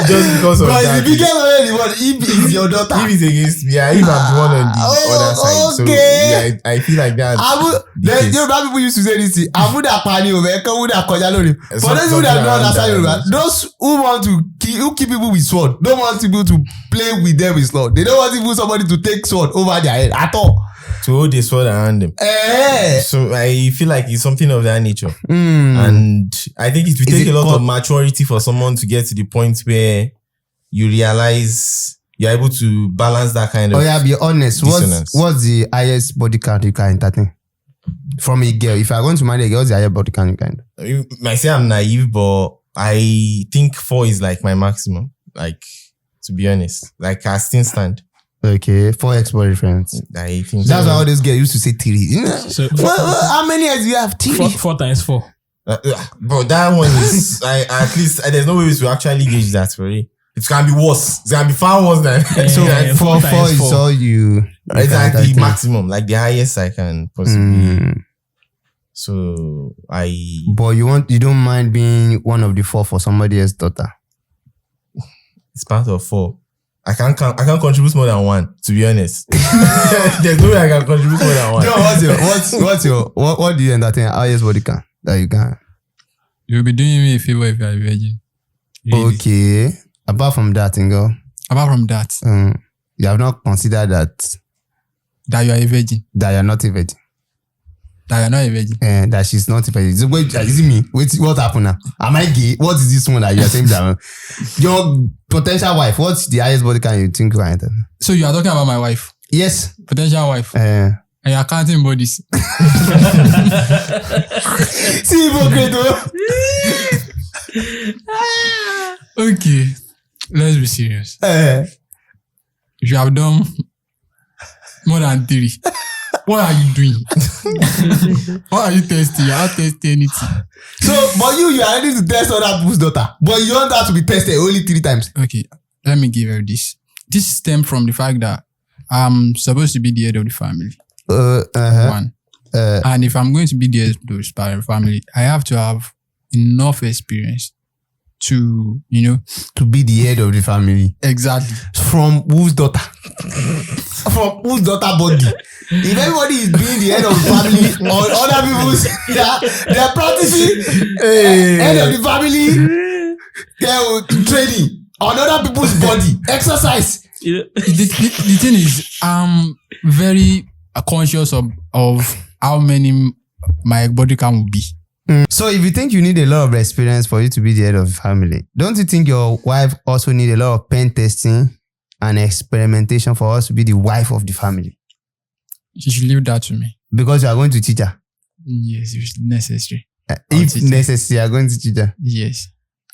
[SPEAKER 4] Just because of that. But the biggest problem in the world, if it's your daughter. If it's against me, if I'm the one on the other side.
[SPEAKER 1] Okay.
[SPEAKER 4] So I feel like that.
[SPEAKER 1] People used to say this thing. For those who don't understand Yoruba, those who want to kill people with sword, don't want people to play with them with sword. They don't want somebody to take sword over their head at all.
[SPEAKER 4] To hold the sword around them. So I feel like it's something of that nature. And I think it will take a lot of maturity for someone to get to the point where you realize you're able to balance that kind of
[SPEAKER 1] be honest.
[SPEAKER 4] dissonance.
[SPEAKER 1] What's the highest body count you can entertain? From a girl. If you're going to marry a girl, what's the highest body count you can?
[SPEAKER 4] You might say I'm naive, but I think 4 is like my maximum. Like, to be honest. Like, I still stand.
[SPEAKER 1] Okay, 4 ex-boyfriends.
[SPEAKER 4] I think
[SPEAKER 1] that's why all these girls used to say 3.
[SPEAKER 2] So
[SPEAKER 1] how many eggs do you have? 3?
[SPEAKER 2] 4 times 4.
[SPEAKER 4] But that one is at least there's no way to actually gauge that for it. It can be worse. It can be far worse than
[SPEAKER 1] so 4 is all you.
[SPEAKER 4] It's like the maximum, like the highest I can possibly. So
[SPEAKER 1] But you don't mind being one of the 4 for somebody else's daughter.
[SPEAKER 4] It's part of 4. I can't contribute more than 1, to be honest. There's no way I can contribute more than 1.
[SPEAKER 1] No, what do you entertain? Highest body count that you can?
[SPEAKER 3] You'll be doing me a favor if you're a virgin.
[SPEAKER 1] Really. Okay. Apart from that, Ingo.
[SPEAKER 3] Apart from that.
[SPEAKER 1] You have not considered that
[SPEAKER 3] you are a virgin.
[SPEAKER 1] That you are not a virgin.
[SPEAKER 3] That you are not a virgin.
[SPEAKER 1] That she's not a virgin. Wait, is it me? Wait, what happened now? Am I gay? What is this one that you are saying that your potential wife? What's the highest body count you think you can?
[SPEAKER 3] So you are talking about my wife?
[SPEAKER 1] Yes.
[SPEAKER 3] Potential wife. And you are counting bodies.
[SPEAKER 1] See, hypocrite.
[SPEAKER 3] Okay. Let's be serious. You have done more than 3. What are you doing? What are you testing? You're not testing anything.
[SPEAKER 1] So, but you are ready to test other people's daughter. But you want that to be tested only 3 times.
[SPEAKER 3] Okay. let me give you this. This stems from the fact that I'm supposed to be the head of the family. One. And if I'm going to be the head of the family, I have to have enough experience to,
[SPEAKER 1] to be the head of the family.
[SPEAKER 3] Exactly.
[SPEAKER 1] From whose daughter? From whose daughter body? If everybody is being the head of the family, or other people's, they are practicing head of the family, they're training on other people's body, exercise.
[SPEAKER 3] The thing is, I'm very conscious of how many my body count will be.
[SPEAKER 1] So if you think you need a lot of experience for you to be the head of the family, don't you think your wife also need a lot of pen testing and experimentation for us to be the wife of the family?
[SPEAKER 3] She should leave that to me.
[SPEAKER 1] Because you are going to teach her?
[SPEAKER 3] Yes, if it's necessary.
[SPEAKER 1] If necessary, you are going to teach her?
[SPEAKER 3] Yes.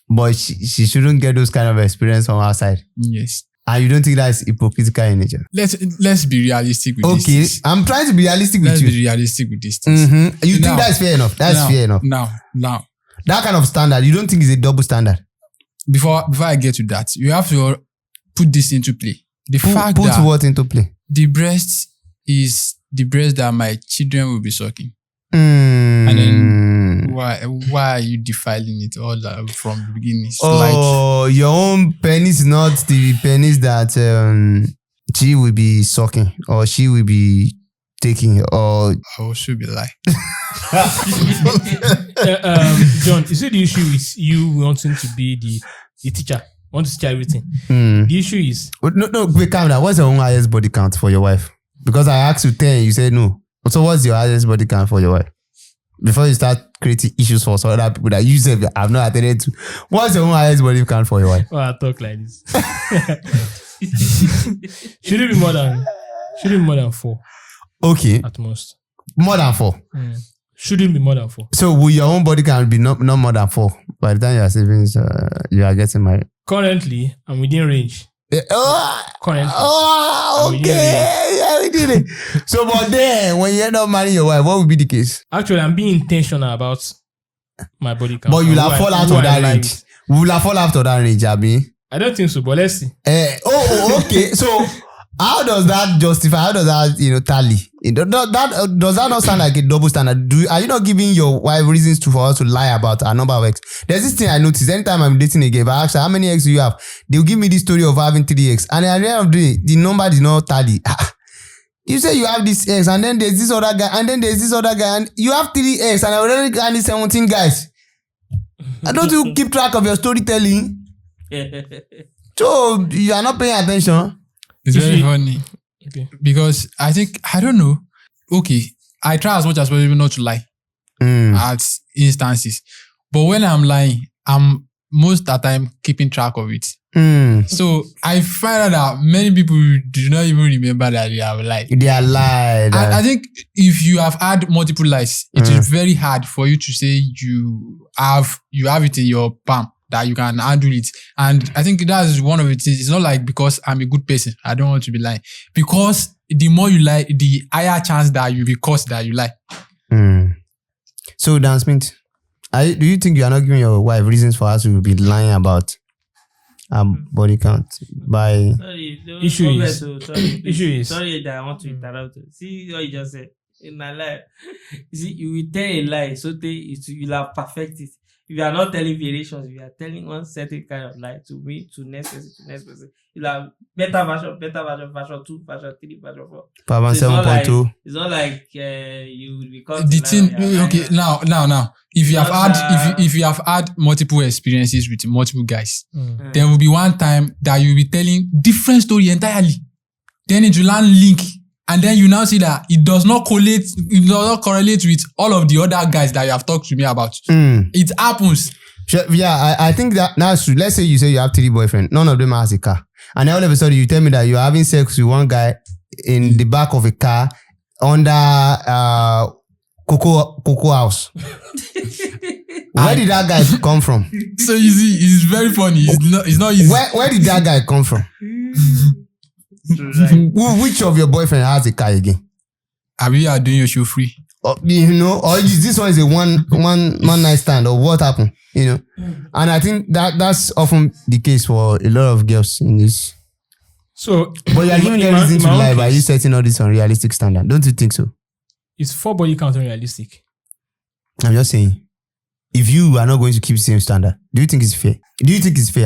[SPEAKER 1] But she shouldn't get those kind of experience from outside?
[SPEAKER 3] Yes.
[SPEAKER 1] And you don't think that's hypocritical in nature?
[SPEAKER 3] Let's be realistic with this.
[SPEAKER 1] Okay, I'm trying to be realistic with you.
[SPEAKER 3] Let's be realistic with these things.
[SPEAKER 1] Mm-hmm. You think that's fair enough? That's fair enough.
[SPEAKER 3] Now.
[SPEAKER 1] That kind of standard, you don't think is a double standard?
[SPEAKER 3] Before I get to that, you have to put this into play.
[SPEAKER 1] Put what into play?
[SPEAKER 3] The breast is the breast that my children will be sucking. And then why are you defiling it all from the beginning? It's
[SPEAKER 1] your own penis is not the penis that she will be sucking or she will be taking, or
[SPEAKER 3] I will should be lying.
[SPEAKER 2] John, you see the issue is you wanting to be the teacher, want to teach everything. The issue is
[SPEAKER 1] no, wait, calm down. What's your own highest body count for your wife? Because I asked you 10, you said no. So what's your highest body count for your wife? Before you start creating issues for some other people that you said I've not attended to. What's your own highest body count for your wife?
[SPEAKER 2] Well, I talk like this. Should it be more than 4? Okay. At most.
[SPEAKER 1] More than 4?
[SPEAKER 2] Shouldn't be more than 4.
[SPEAKER 1] So will your own body count be not more than 4 by the time you are saving, you are getting married?
[SPEAKER 2] Currently, I'm within range. Currently.
[SPEAKER 1] Okay. Yeah, we did it. So, but then, when you end up marrying your wife, what would be the case?
[SPEAKER 2] Actually, I'm being intentional about my body count.
[SPEAKER 1] But you'll have fall out of that range. We'll have fall out of that range, Abi.
[SPEAKER 2] I don't think so, but let's see.
[SPEAKER 1] Okay. So, how does that justify? How does that, tally? Does that not sound like a double standard? Are you not giving your wife reasons for us to lie about a number of ex? There's this thing I noticed. Anytime I'm dating a girl, if I ask her, how many ex do you have? They'll give me this story of having 3 ex. And at the end of the day, the number did not tally. You say you have this ex, and then there's this other guy, and then there's this other guy, and you have 3 ex, and I already got 17 guys. Don't you keep track of your storytelling? So, you are not paying attention.
[SPEAKER 3] It's very funny. Okay. Because I don't know. Okay, I try as much as possible not to lie at instances. But when I'm lying, I'm most of the time keeping track of it. So I find out that many people do not even remember that they have lied.
[SPEAKER 1] They are lied.
[SPEAKER 3] I think if you have had multiple lies, it is very hard for you to say you have it in your palm that you can handle it. And I think that's one of it. It's not like because I'm a good person, I don't want to be lying. Because the more you lie, the higher chance that you'll be caused that you lie.
[SPEAKER 1] So, Dan Smith, do you think you are not giving your wife reasons for her to be lying about body count?
[SPEAKER 2] Issue is
[SPEAKER 5] sorry that I want to interrupt. See what you just said in my life. You see, you will tell a lie, so you'll have perfected. If you are not telling variations, if you are telling one certain kind of lie to me, to next person, you'll have better version 2, version 3, version 4.
[SPEAKER 1] Version 7.2.
[SPEAKER 5] It's not like you will be caught.
[SPEAKER 3] The thing, okay, now, if you have had multiple experiences with multiple guys, there will be one time that you'll be telling different story entirely. Then it will land link. And then you now see that it does not correlate with all of the other guys that you have talked to me about. It happens.
[SPEAKER 1] Sure, yeah, I think that's true. Let's say you you have 3 boyfriends. None of them has a car. And then all of a sudden you tell me that you're having sex with one guy in the back of a car under Cocoa House. Where did that guy come from?
[SPEAKER 3] So easy. It's very funny. It's not easy.
[SPEAKER 1] Where did that guy come from? Which of your boyfriend has a car again?
[SPEAKER 3] We are doing your show free.
[SPEAKER 1] or this one is a one night stand, or what happened, and I think that's often the case for a lot of girls in this.
[SPEAKER 2] So,
[SPEAKER 1] but you are giving them reason to lie by you setting all this unrealistic standard. Don't you think so?
[SPEAKER 2] Is 4 body count unrealistic?
[SPEAKER 1] I'm just saying, if you are not going to keep the same standard, do you think it's fair?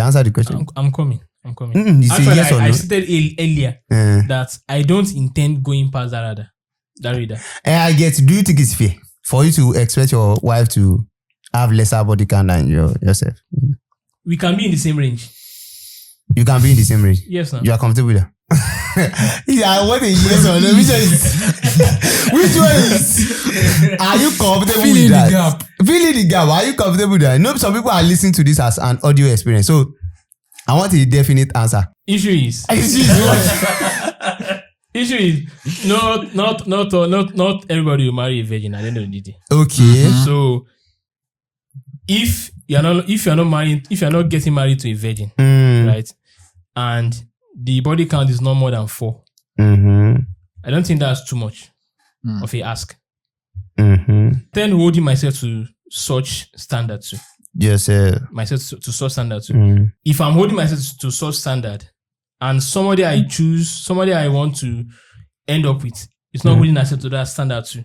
[SPEAKER 1] Answer the question.
[SPEAKER 2] I'm coming.
[SPEAKER 1] You say
[SPEAKER 2] Actually,
[SPEAKER 1] yes or no?
[SPEAKER 2] I stated earlier that I don't intend going past that radar.
[SPEAKER 1] I get. Do you think it's fair for you to expect your wife to have lesser body count than yourself?
[SPEAKER 2] We can be in the same range.
[SPEAKER 1] You can be in the same range.
[SPEAKER 2] Yes, sir.
[SPEAKER 1] You are comfortable with that? Yeah, what a yes or no? Which one is? Are you comfortable with that? Filling the gap. Are you comfortable with that? No, some people are listening to this as an audio experience. So I want a definite answer.
[SPEAKER 2] Issue is not everybody will marry a virgin at the end of the day.
[SPEAKER 1] Okay.
[SPEAKER 2] So if you're not getting married to a virgin, right, and the body count is not more than 4, I don't think that's too much of a ask. Then holding myself to such standard too.
[SPEAKER 1] Yes,
[SPEAKER 2] myself to such standard too. If I'm holding myself to such standard, and somebody I want to end up with, it's not holding myself to that standard too,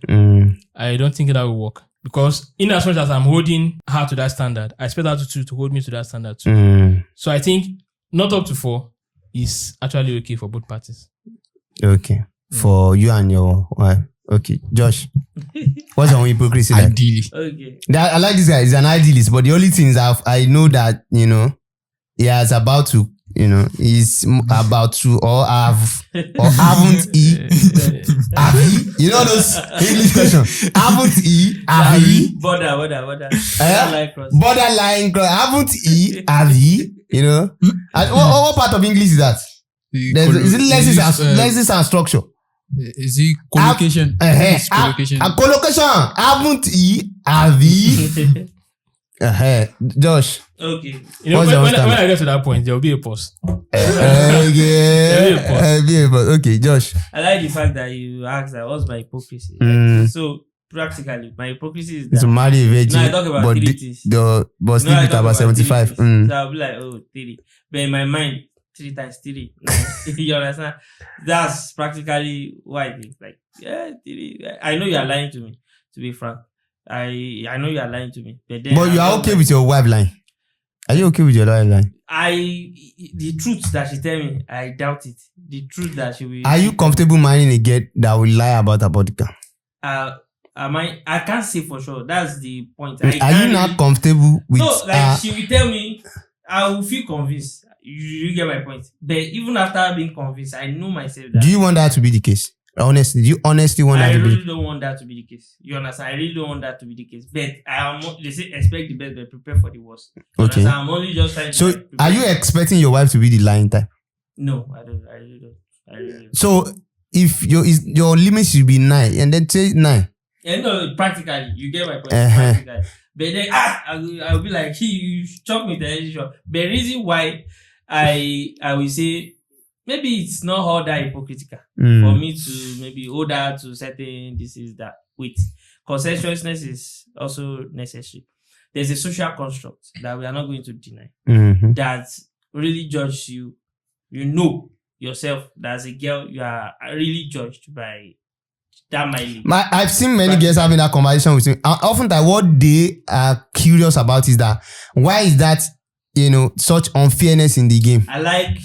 [SPEAKER 2] I don't think that will work. Because in as much as I'm holding her to that standard, I expect her to hold me to that standard too. So I think not up to 4 is actually okay for both parties.
[SPEAKER 1] Okay. For you and your wife. Okay. Josh, what's your hypocrisy like?
[SPEAKER 3] Ideally.
[SPEAKER 5] Okay.
[SPEAKER 1] I like this guy. He's an idealist, but the only thing is I know that, he is about to, he's about to, or haven't he? Have he? You know those English questions. Haven't he? Have he?
[SPEAKER 5] Border.
[SPEAKER 1] Borderline. Haven't he? Have he? And what part of English is that? Is it lexis and structure?
[SPEAKER 3] Is it collocation?
[SPEAKER 1] Collocation. Haven't he? Have he? Josh.
[SPEAKER 5] Okay.
[SPEAKER 2] When I get to that point, there will be a pause.
[SPEAKER 1] Okay, Josh.
[SPEAKER 5] I like the fact that you asked that what's my hypocrisy. Like, so practically, my hypocrisy is that
[SPEAKER 1] to marry a virgin,
[SPEAKER 5] I talk about
[SPEAKER 1] but sleep with about 75.
[SPEAKER 5] So I'll be like, 30. But in my mind, 3 times 3. You understand? That's practically what I think. Like, 3. I know you are lying to me, to be frank. I know you are lying to me. But
[SPEAKER 1] you are okay with your wife lying? Are you okay with your wife lying?
[SPEAKER 5] The truth that she tell me, I doubt it. The truth that she will.
[SPEAKER 1] Are you comfortable marrying a girl that will lie about her body count?
[SPEAKER 5] I can't say for sure. That's the point.
[SPEAKER 1] Are you not comfortable with?
[SPEAKER 5] No, like she will tell me, I will feel convinced. You get my point. But even after being convinced, I know myself that.
[SPEAKER 1] Do you want that to be the case? Honestly, do you honestly want that to be?
[SPEAKER 5] I really don't want that to be the case. You understand? I really don't want that to be the case. But they say expect the best, but prepare for the worst.
[SPEAKER 1] Okay.
[SPEAKER 5] I'm only just trying to.
[SPEAKER 1] So, are you expecting your wife to be the lying type?
[SPEAKER 5] No, I don't. I really don't.
[SPEAKER 1] So, if your limit should be 9, and then say 9.
[SPEAKER 5] Yeah, no, practically, you get my point. Practically. But then I'll be like, you chop me the energy. But the reason why I will say maybe it's not all that hypocritical for me to maybe hold her to certain this is that. Wait, consensuousness is also necessary. There's a social construct that we are not going to deny that really judges you. You know yourself that as a girl you are really judged by that mileage.
[SPEAKER 1] I've seen many girls having that conversation with me. Often that what they are curious about is that why is that such unfairness in the game?
[SPEAKER 5] I like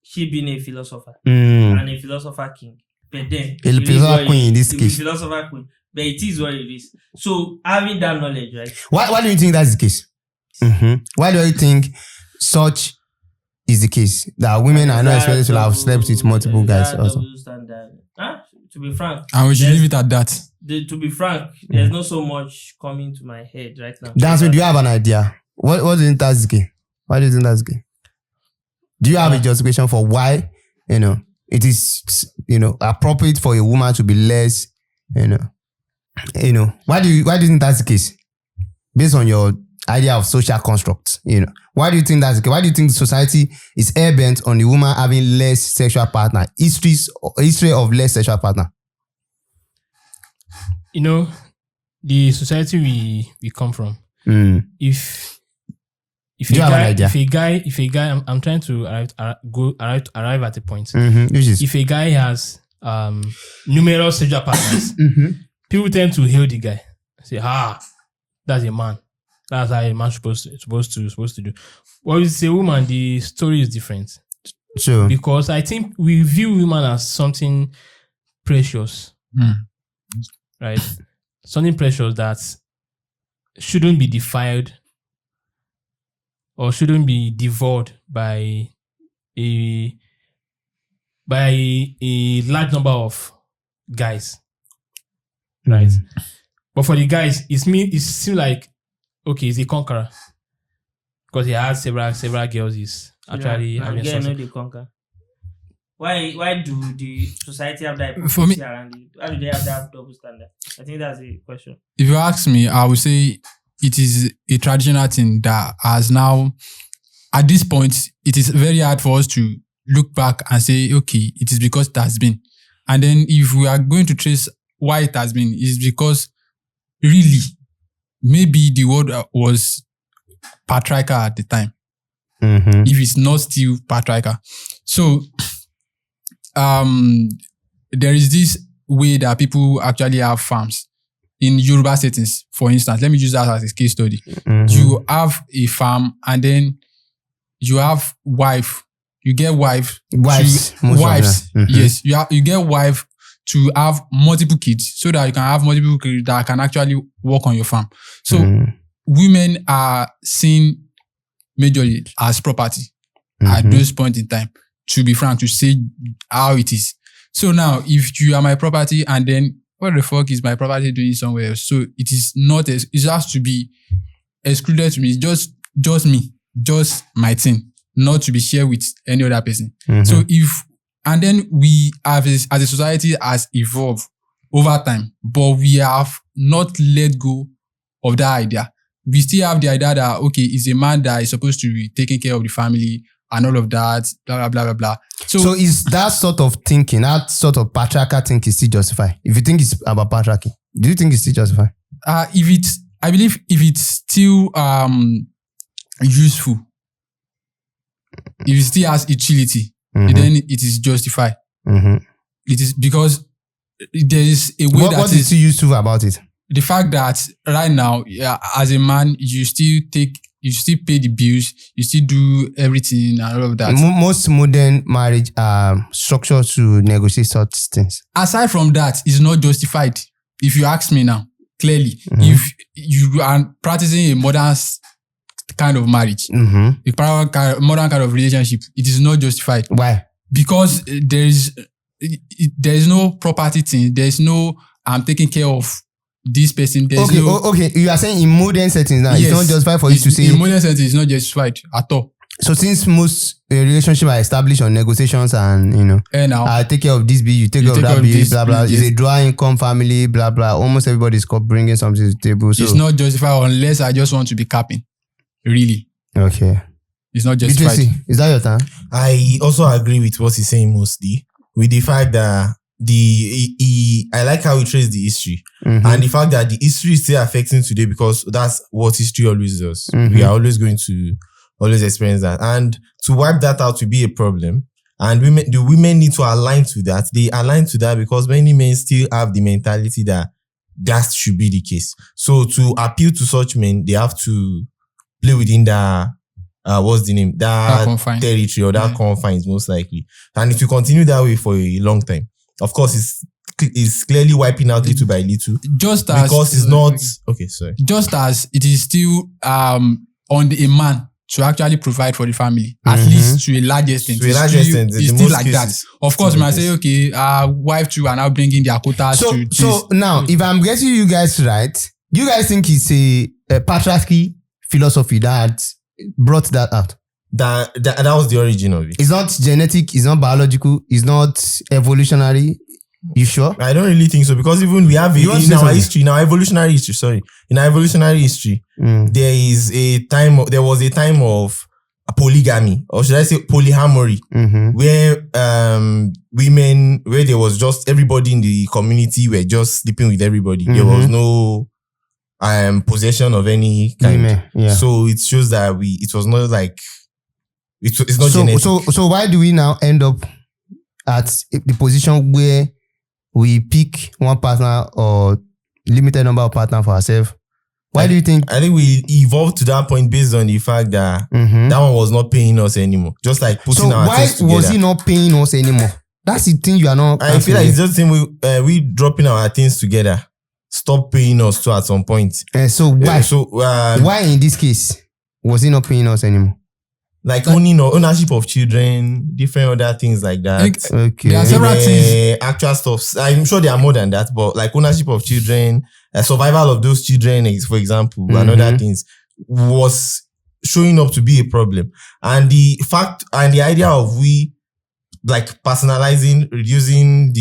[SPEAKER 5] she being a philosopher and a philosopher king. But then
[SPEAKER 1] a philosopher queen in this case.
[SPEAKER 5] Philosopher queen. But it is what it is. So having that knowledge, right?
[SPEAKER 1] Why do you think that's the case? Why do you think such is the case? That women are not expected to have slept with multiple guys also?
[SPEAKER 5] To be frank.
[SPEAKER 3] And we should leave it at that.
[SPEAKER 5] To be frank, there's not so much coming to my head right now.
[SPEAKER 1] That's when do you have an idea? What do you think that's the case? Why do you think that's the case? Do you have a justification for why, it is, appropriate for a woman to be less, why do you think that's the case? Based on your idea of social constructs, why do you think that's the case? Why do you think society is hell-bent on the woman having less sexual partner? History of less sexual partner?
[SPEAKER 2] the society we come from. If
[SPEAKER 1] Do you have an idea?
[SPEAKER 2] if a guy, I'm trying to arrive at a point.
[SPEAKER 1] Which is
[SPEAKER 2] If a guy has numerous sexual partners, people tend to hail the guy. Say, that's a man. That's how a man supposed to do. Well, it's a woman, the story is different.
[SPEAKER 1] so.
[SPEAKER 2] Because I think we view women as something precious. Right? Something precious that shouldn't be defiled or shouldn't be devoured by a large number of guys. Right? But for the guys, it seems like, okay, he's a conqueror. Because he has several girls. He's actually having something.
[SPEAKER 5] They conquer. Why do the society have that
[SPEAKER 3] For me-
[SPEAKER 5] around it? Why do they have that double standard? I think that's the question.
[SPEAKER 3] If you ask me, I would say it is a traditional thing that has now, at this point, it is very hard for us to look back and say, okay, it is because it has been. And then if we are going to trace why it has been, it's because really, maybe the world was patriarchal at the time. If it's not still patriarchal. So, there is this way that people actually have farms in Yoruba settings. For instance, let me use that as a case study. You have a farm and then you have wife. You get wives.
[SPEAKER 1] Wives.
[SPEAKER 3] Yes, you get wife to have multiple kids so that you can have multiple kids that can actually work on your farm. So women are seen majorly as property at those points in time. To be frank, to say how it is. So now, if you are my property and then what the fuck is my property doing somewhere else? So it is not, it has to be excluded to me. Just me, just my thing, not to be shared with any other person. So and then we have, as a society, has evolved over time, but we have not let go of that idea. We still have the idea that, okay, it's a man that is supposed to be taking care of the family and all of that, blah, blah, blah, blah, blah.
[SPEAKER 1] So is that sort of thinking, that sort of patriarchal thinking still justified? If you think it's about patriarchy, do you think it's still justified?
[SPEAKER 3] I believe if it's still useful, if it still has utility, then it is justified. It is because there is a way
[SPEAKER 1] what is still useful about it?
[SPEAKER 3] The fact that right now, as a man, you still pay the bills, you still do everything and all of that.
[SPEAKER 1] Most modern marriage are structured to negotiate such things.
[SPEAKER 3] Aside from that, it's not justified. If you ask me now, clearly, if you are practicing a modern kind of marriage, a modern kind of relationship, it is not justified.
[SPEAKER 1] Why?
[SPEAKER 3] Because there is no property thing. There is no, I'm taking care of this person.
[SPEAKER 1] Okay. You are saying in modern settings now, it's not justified for you to say.
[SPEAKER 3] In modern settings, it's not justified at all.
[SPEAKER 1] So since most relationships are established on negotiations and, I take care of this bill, you take care of that bill, blah, blah. It's a dual income family, blah, blah. Almost everybody's bringing something to the table. So.
[SPEAKER 3] It's not justified unless I just want to be capping. Really.
[SPEAKER 1] Okay.
[SPEAKER 3] It's not justified.
[SPEAKER 1] Is that your turn?
[SPEAKER 4] I also agree with what he's saying mostly, with the fact that I like how he traced the history and the fact that the history is still affecting today because that's what history always does. We are always going to experience that, and to wipe that out will be a problem. And the women need to align to that. They align to that because many men still have the mentality that should be the case. So to appeal to such men, they have to play within that what's the name? That territory or that confines most likely. And if you continue that way for a long time, of course, it's clearly wiping out little by little. Just
[SPEAKER 3] as it is still on a man to actually provide for the family, at least to a large extent. It's still like that. Of course, when I say, okay, wife too are now bringing their quotas to this.
[SPEAKER 1] So now, if I'm getting you guys right, you guys think it's a patriarchy philosophy that brought that out?
[SPEAKER 4] That was the origin of it.
[SPEAKER 1] It's not genetic, it's not biological, it's not evolutionary. You sure?
[SPEAKER 4] I don't really think so because even we have in our evolutionary history, there was a time of polygamy, or should I say polyamory, where there was just everybody in the community were just sleeping with everybody. There was no possession of any kind.
[SPEAKER 1] Yeah.
[SPEAKER 4] So it shows that it was not like it's not genetic.
[SPEAKER 1] So why do we now end up at the position where we pick one partner or limited number of partners for ourselves? Why do you think?
[SPEAKER 4] I think we evolved to that point based on the fact that that one was not paying us anymore. Just like putting our things together.
[SPEAKER 1] So why was he not paying us anymore? That's the thing you are not.
[SPEAKER 4] I feel like it's just the thing we dropping our things together. Stop paying us too at some point.
[SPEAKER 1] So why? Why in this case was he not paying us anymore?
[SPEAKER 4] Like ownership of children, different other things like that.
[SPEAKER 1] Okay.
[SPEAKER 3] There are several things.
[SPEAKER 4] Actual stuff. I'm sure there are more than that, but like ownership of children, survival of those children, for example, and other things was showing up to be a problem. And the fact and the idea of we like personalizing, reducing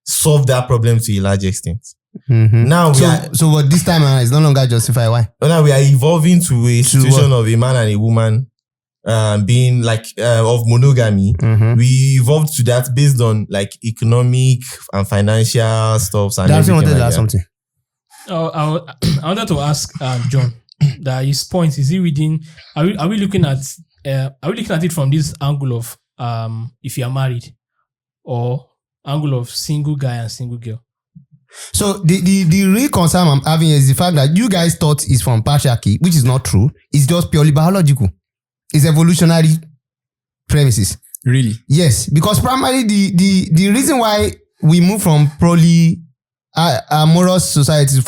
[SPEAKER 4] solve that problem to a large extent. Now
[SPEAKER 1] so what this time around is no longer justified. Why?
[SPEAKER 4] Now we are evolving to a situation of a man and a woman being like of monogamy. We evolved to that based on like economic and financial stuff. And
[SPEAKER 1] That's wanted to ask something.
[SPEAKER 2] I wanted to ask John that his point is he reading? Are we looking at it from this angle of if you are married, or angle of single guy and single girl?
[SPEAKER 1] So the real concern I'm having is the fact that you guys thought it's from patriarchy, which is not true. It's just purely biological. It's evolutionary premises.
[SPEAKER 3] Really?
[SPEAKER 1] Yes, because primarily the reason why we move from polyamorous society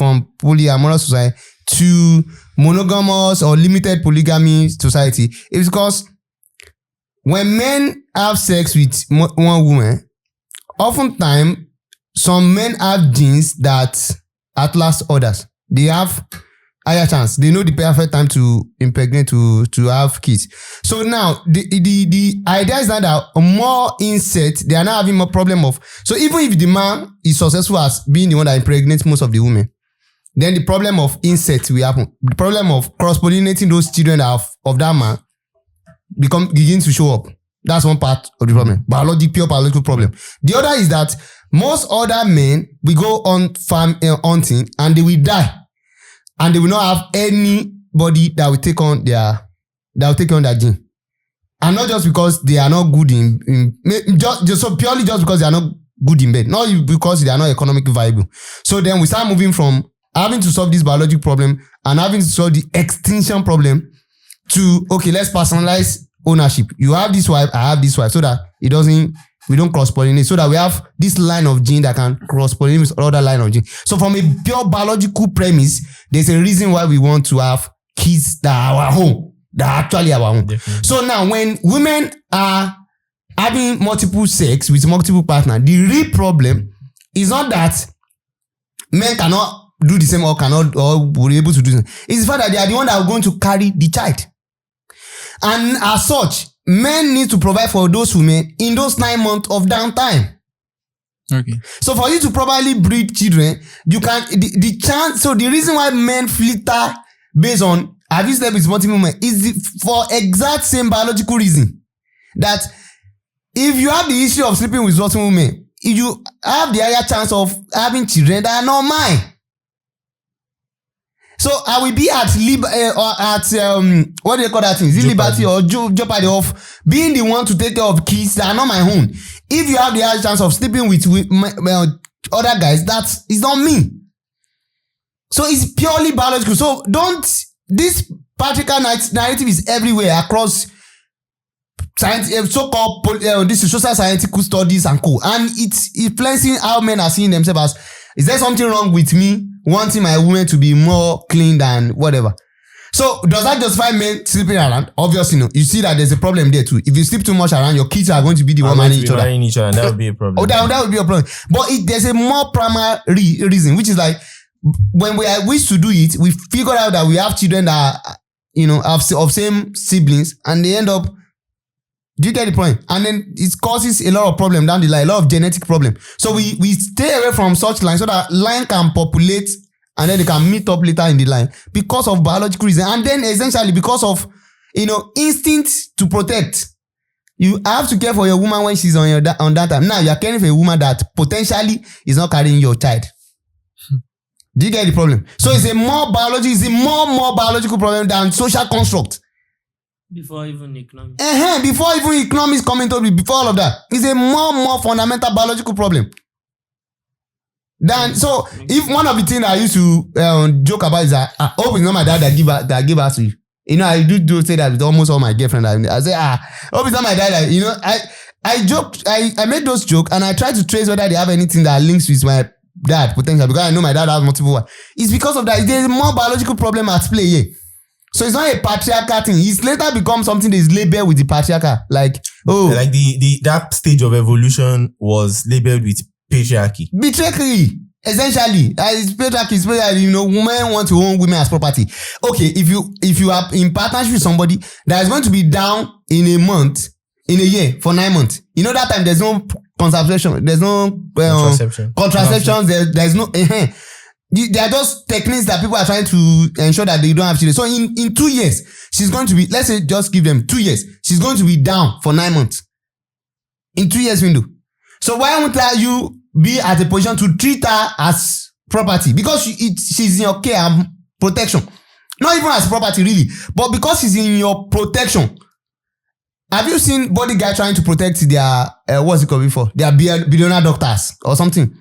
[SPEAKER 1] to monogamous or limited polygamy society is because when men have sex with one woman, oftentimes some men have genes that outlast others. They have higher chance. They know the perfect time to impregnate to have kids. So now the idea is that more insects, they are now having more problem of. So even if the man is successful as being the one that impregnates most of the women, then the problem of insects will happen. The problem of cross-pollinating those children of that man begins to show up. That's one part of the problem. Pure biological problem. The other is that most other men will go on farm hunting and they will die. And they will not have anybody that will take on their gene. And not just because they are not good just because they are not good in bed. Not because they are not economically viable. So then we start moving from having to solve this biological problem and having to solve the extinction problem to, okay, let's personalize ownership. You have this wife, I have this wife, so that we don't cross-pollinate, so that we have this line of gene that can cross-pollinate with other line of gene. So from a pure biological premise, there's a reason why we want to have kids that are our home, that are actually our own. Definitely. So now when women are having multiple sex with multiple partners, the real problem is not that men cannot do the same or will be able to do the same. It's the fact that they are the one that are going to carry the child. And as such, men need to provide for those women in those 9 months of downtime.
[SPEAKER 3] Okay.
[SPEAKER 1] So for you to properly breed children, you can the chance. So the reason why men filter based on have you slept with multiple women is for exact same biological reason that if you have the issue of sleeping with multiple women, you have the higher chance of having children that are not mine. So I will be at what do they call that thing? Is it liberty or jeopardy of being the one to take care of kids that are not my own? If you have the higher chance of sleeping with other guys, that is not me. So it's purely biological. So this particular narrative is everywhere across science, so-called this is social scientific studies and co. And it's influencing how men are seeing themselves as, is there something wrong with me wanting my woman to be more clean than whatever? So does that justify men sleeping around? Obviously no. You see that there's a problem there too. If you sleep too much around, your kids are going to be the one managing each other.
[SPEAKER 4] And that would be a problem.
[SPEAKER 1] Oh, that would be a problem. But there's a more primary reason, which is like when we wish to do it, we figured out that we have children that are, of same siblings, and they end up. Do you get the point? And then it causes a lot of problem down the line, a lot of genetic problem. So we stay away from such lines so that line can populate and then they can meet up later in the line because of biological reason. And then essentially because of, instinct to protect. You have to care for your woman when she's on that time. Now you are caring for a woman that potentially is not carrying your child. Do you get the problem? So it's a more biological problem than social construct.
[SPEAKER 5] Before even economics.
[SPEAKER 1] Before even economics come into it, before all of that, it's a more fundamental biological problem. So if one of the things I used to joke about is that I hope it's not my dad that give us to you. You know, I do say that with almost all my girlfriends. I say, hope it's not my dad that, you know, I made those jokes and I try to trace whether they have anything that links with my dad potentially, because I know my dad has multiple wives. It's because of that. There's a more biological problem at play here. So it's not a patriarchal thing. It's later become something that is labeled with the patriarchal. Like,
[SPEAKER 4] like that stage of evolution was labeled with patriarchy.
[SPEAKER 1] Patriarchy, essentially. It's patriarchy, you know, women want to own women as property. Okay, if you are in partnership with somebody that is going to be down in a year for 9 months, you know, that time there's no contraception, there's no contraception, there's no there are just techniques that people are trying to ensure that they don't have children. So in 2 years, she's going to be, let's say just give them 2 years, she's going to be down for 9 months. In 2 years window. So why won't you be at a position to treat her as property? Because she's in your care and protection. Not even as property really, but because she's in your protection. Have you seen bodyguard trying to protect their what's it called before? Their billionaire doctors or something?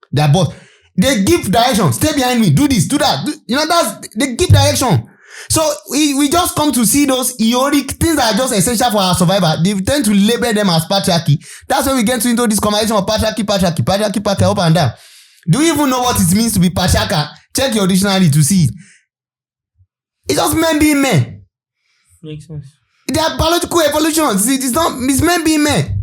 [SPEAKER 1] Their boss. They give direction. Stay behind me. Do this. Do that. You know, they give direction. So we just come to see those eoric things that are just essential for our survival. They tend to label them as patriarchy. That's when we get into this conversation of patriarchy, up and down. Do you even know what it means to be patriarchal? Check your dictionary to see it. It's just men being men.
[SPEAKER 5] Makes sense.
[SPEAKER 1] They are biological evolutions. It's men being men.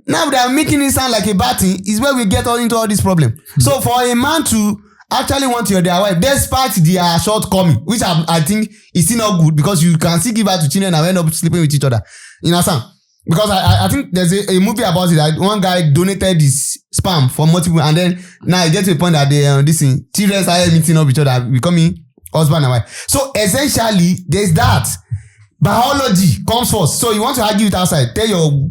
[SPEAKER 1] Now they are making it sound like a bad thing. Is where we get into all this problem. So for a man to actually want their wife, despite their shortcoming, which I think is still not good, because you can still give birth to children and end up sleeping with each other. You understand? Because I think there's a movie about it that one guy donated his sperm for multiple, and then now it gets to a point that children started meeting up each other, becoming husband and wife. So essentially, there's that. Biology comes first. So you want to argue it outside, tell your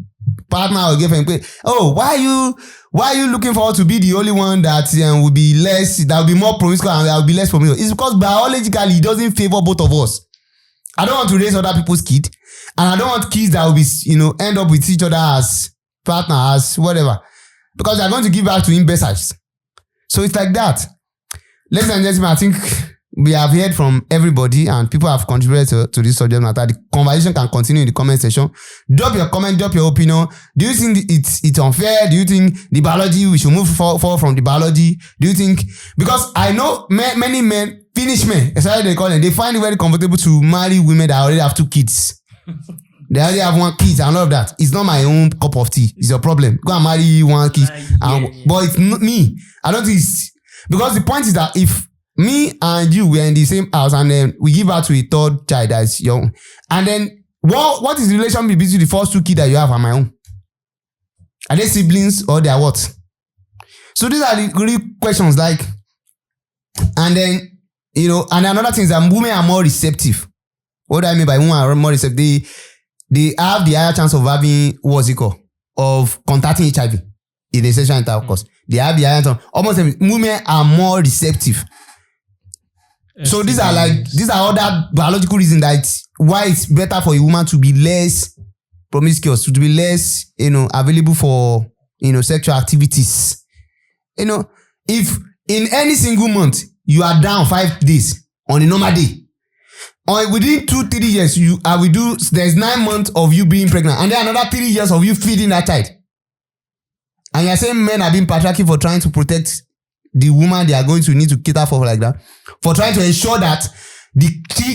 [SPEAKER 1] partner or girlfriend, why are you looking forward to be the only one that will be less, that will be more promiscuous and that will be less promiscuous? It's because biologically it doesn't favor both of us. I don't want to raise other people's kids, and I don't want kids that will be, end up with each other as partners, whatever, because they're going to give back to imbeciles. So it's like that. Ladies and gentlemen, I think we have heard from everybody and people have contributed to this subject matter. The conversation can continue in the comment section. Drop your comment, drop your opinion. Do you think it's unfair? Do you think the biology, we should move forward from the biology? Do you think, because I know many men, Finnish men, especially they call them, they find it very comfortable to marry women that already have 2 kids. They already have 1 kid and all of that. It's not my own cup of tea. It's your problem. Go and marry 1 kid. But it's not me. I don't think it's, because the point is that if me and you were in the same house and then we give birth to a 3rd child that's young, and then what is the relation between the first 2 kids that you have and my own? Are they siblings or they are what? So these are the real questions, like, and then, and another thing is that women are more receptive. What do I mean by women are more receptive? They have the higher chance of having, of contacting HIV in the sexual intercourse. They have the higher chance. Almost women are more receptive. So these are other biological reasons that why it's better for a woman to be less promiscuous, to be less, available for, sexual activities. If in any single month you are down 5 days on a normal day, or within 2-3 years there's 9 months of you being pregnant, and then another 3 years of you feeding that child. And you're saying men are being patriarchal for trying to protect the woman they are going to need to cater for like that, for trying to ensure that the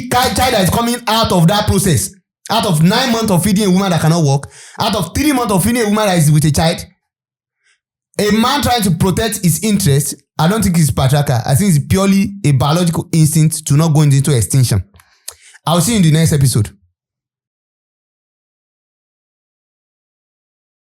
[SPEAKER 1] child that is coming out of that process, out of 9 months of feeding a woman that cannot walk, out of 3 months of feeding a woman that is with a child, a man trying to protect his interest, I don't think it's patriarchal. I think it's purely a biological instinct to not go into extinction. I'll see you in the next episode.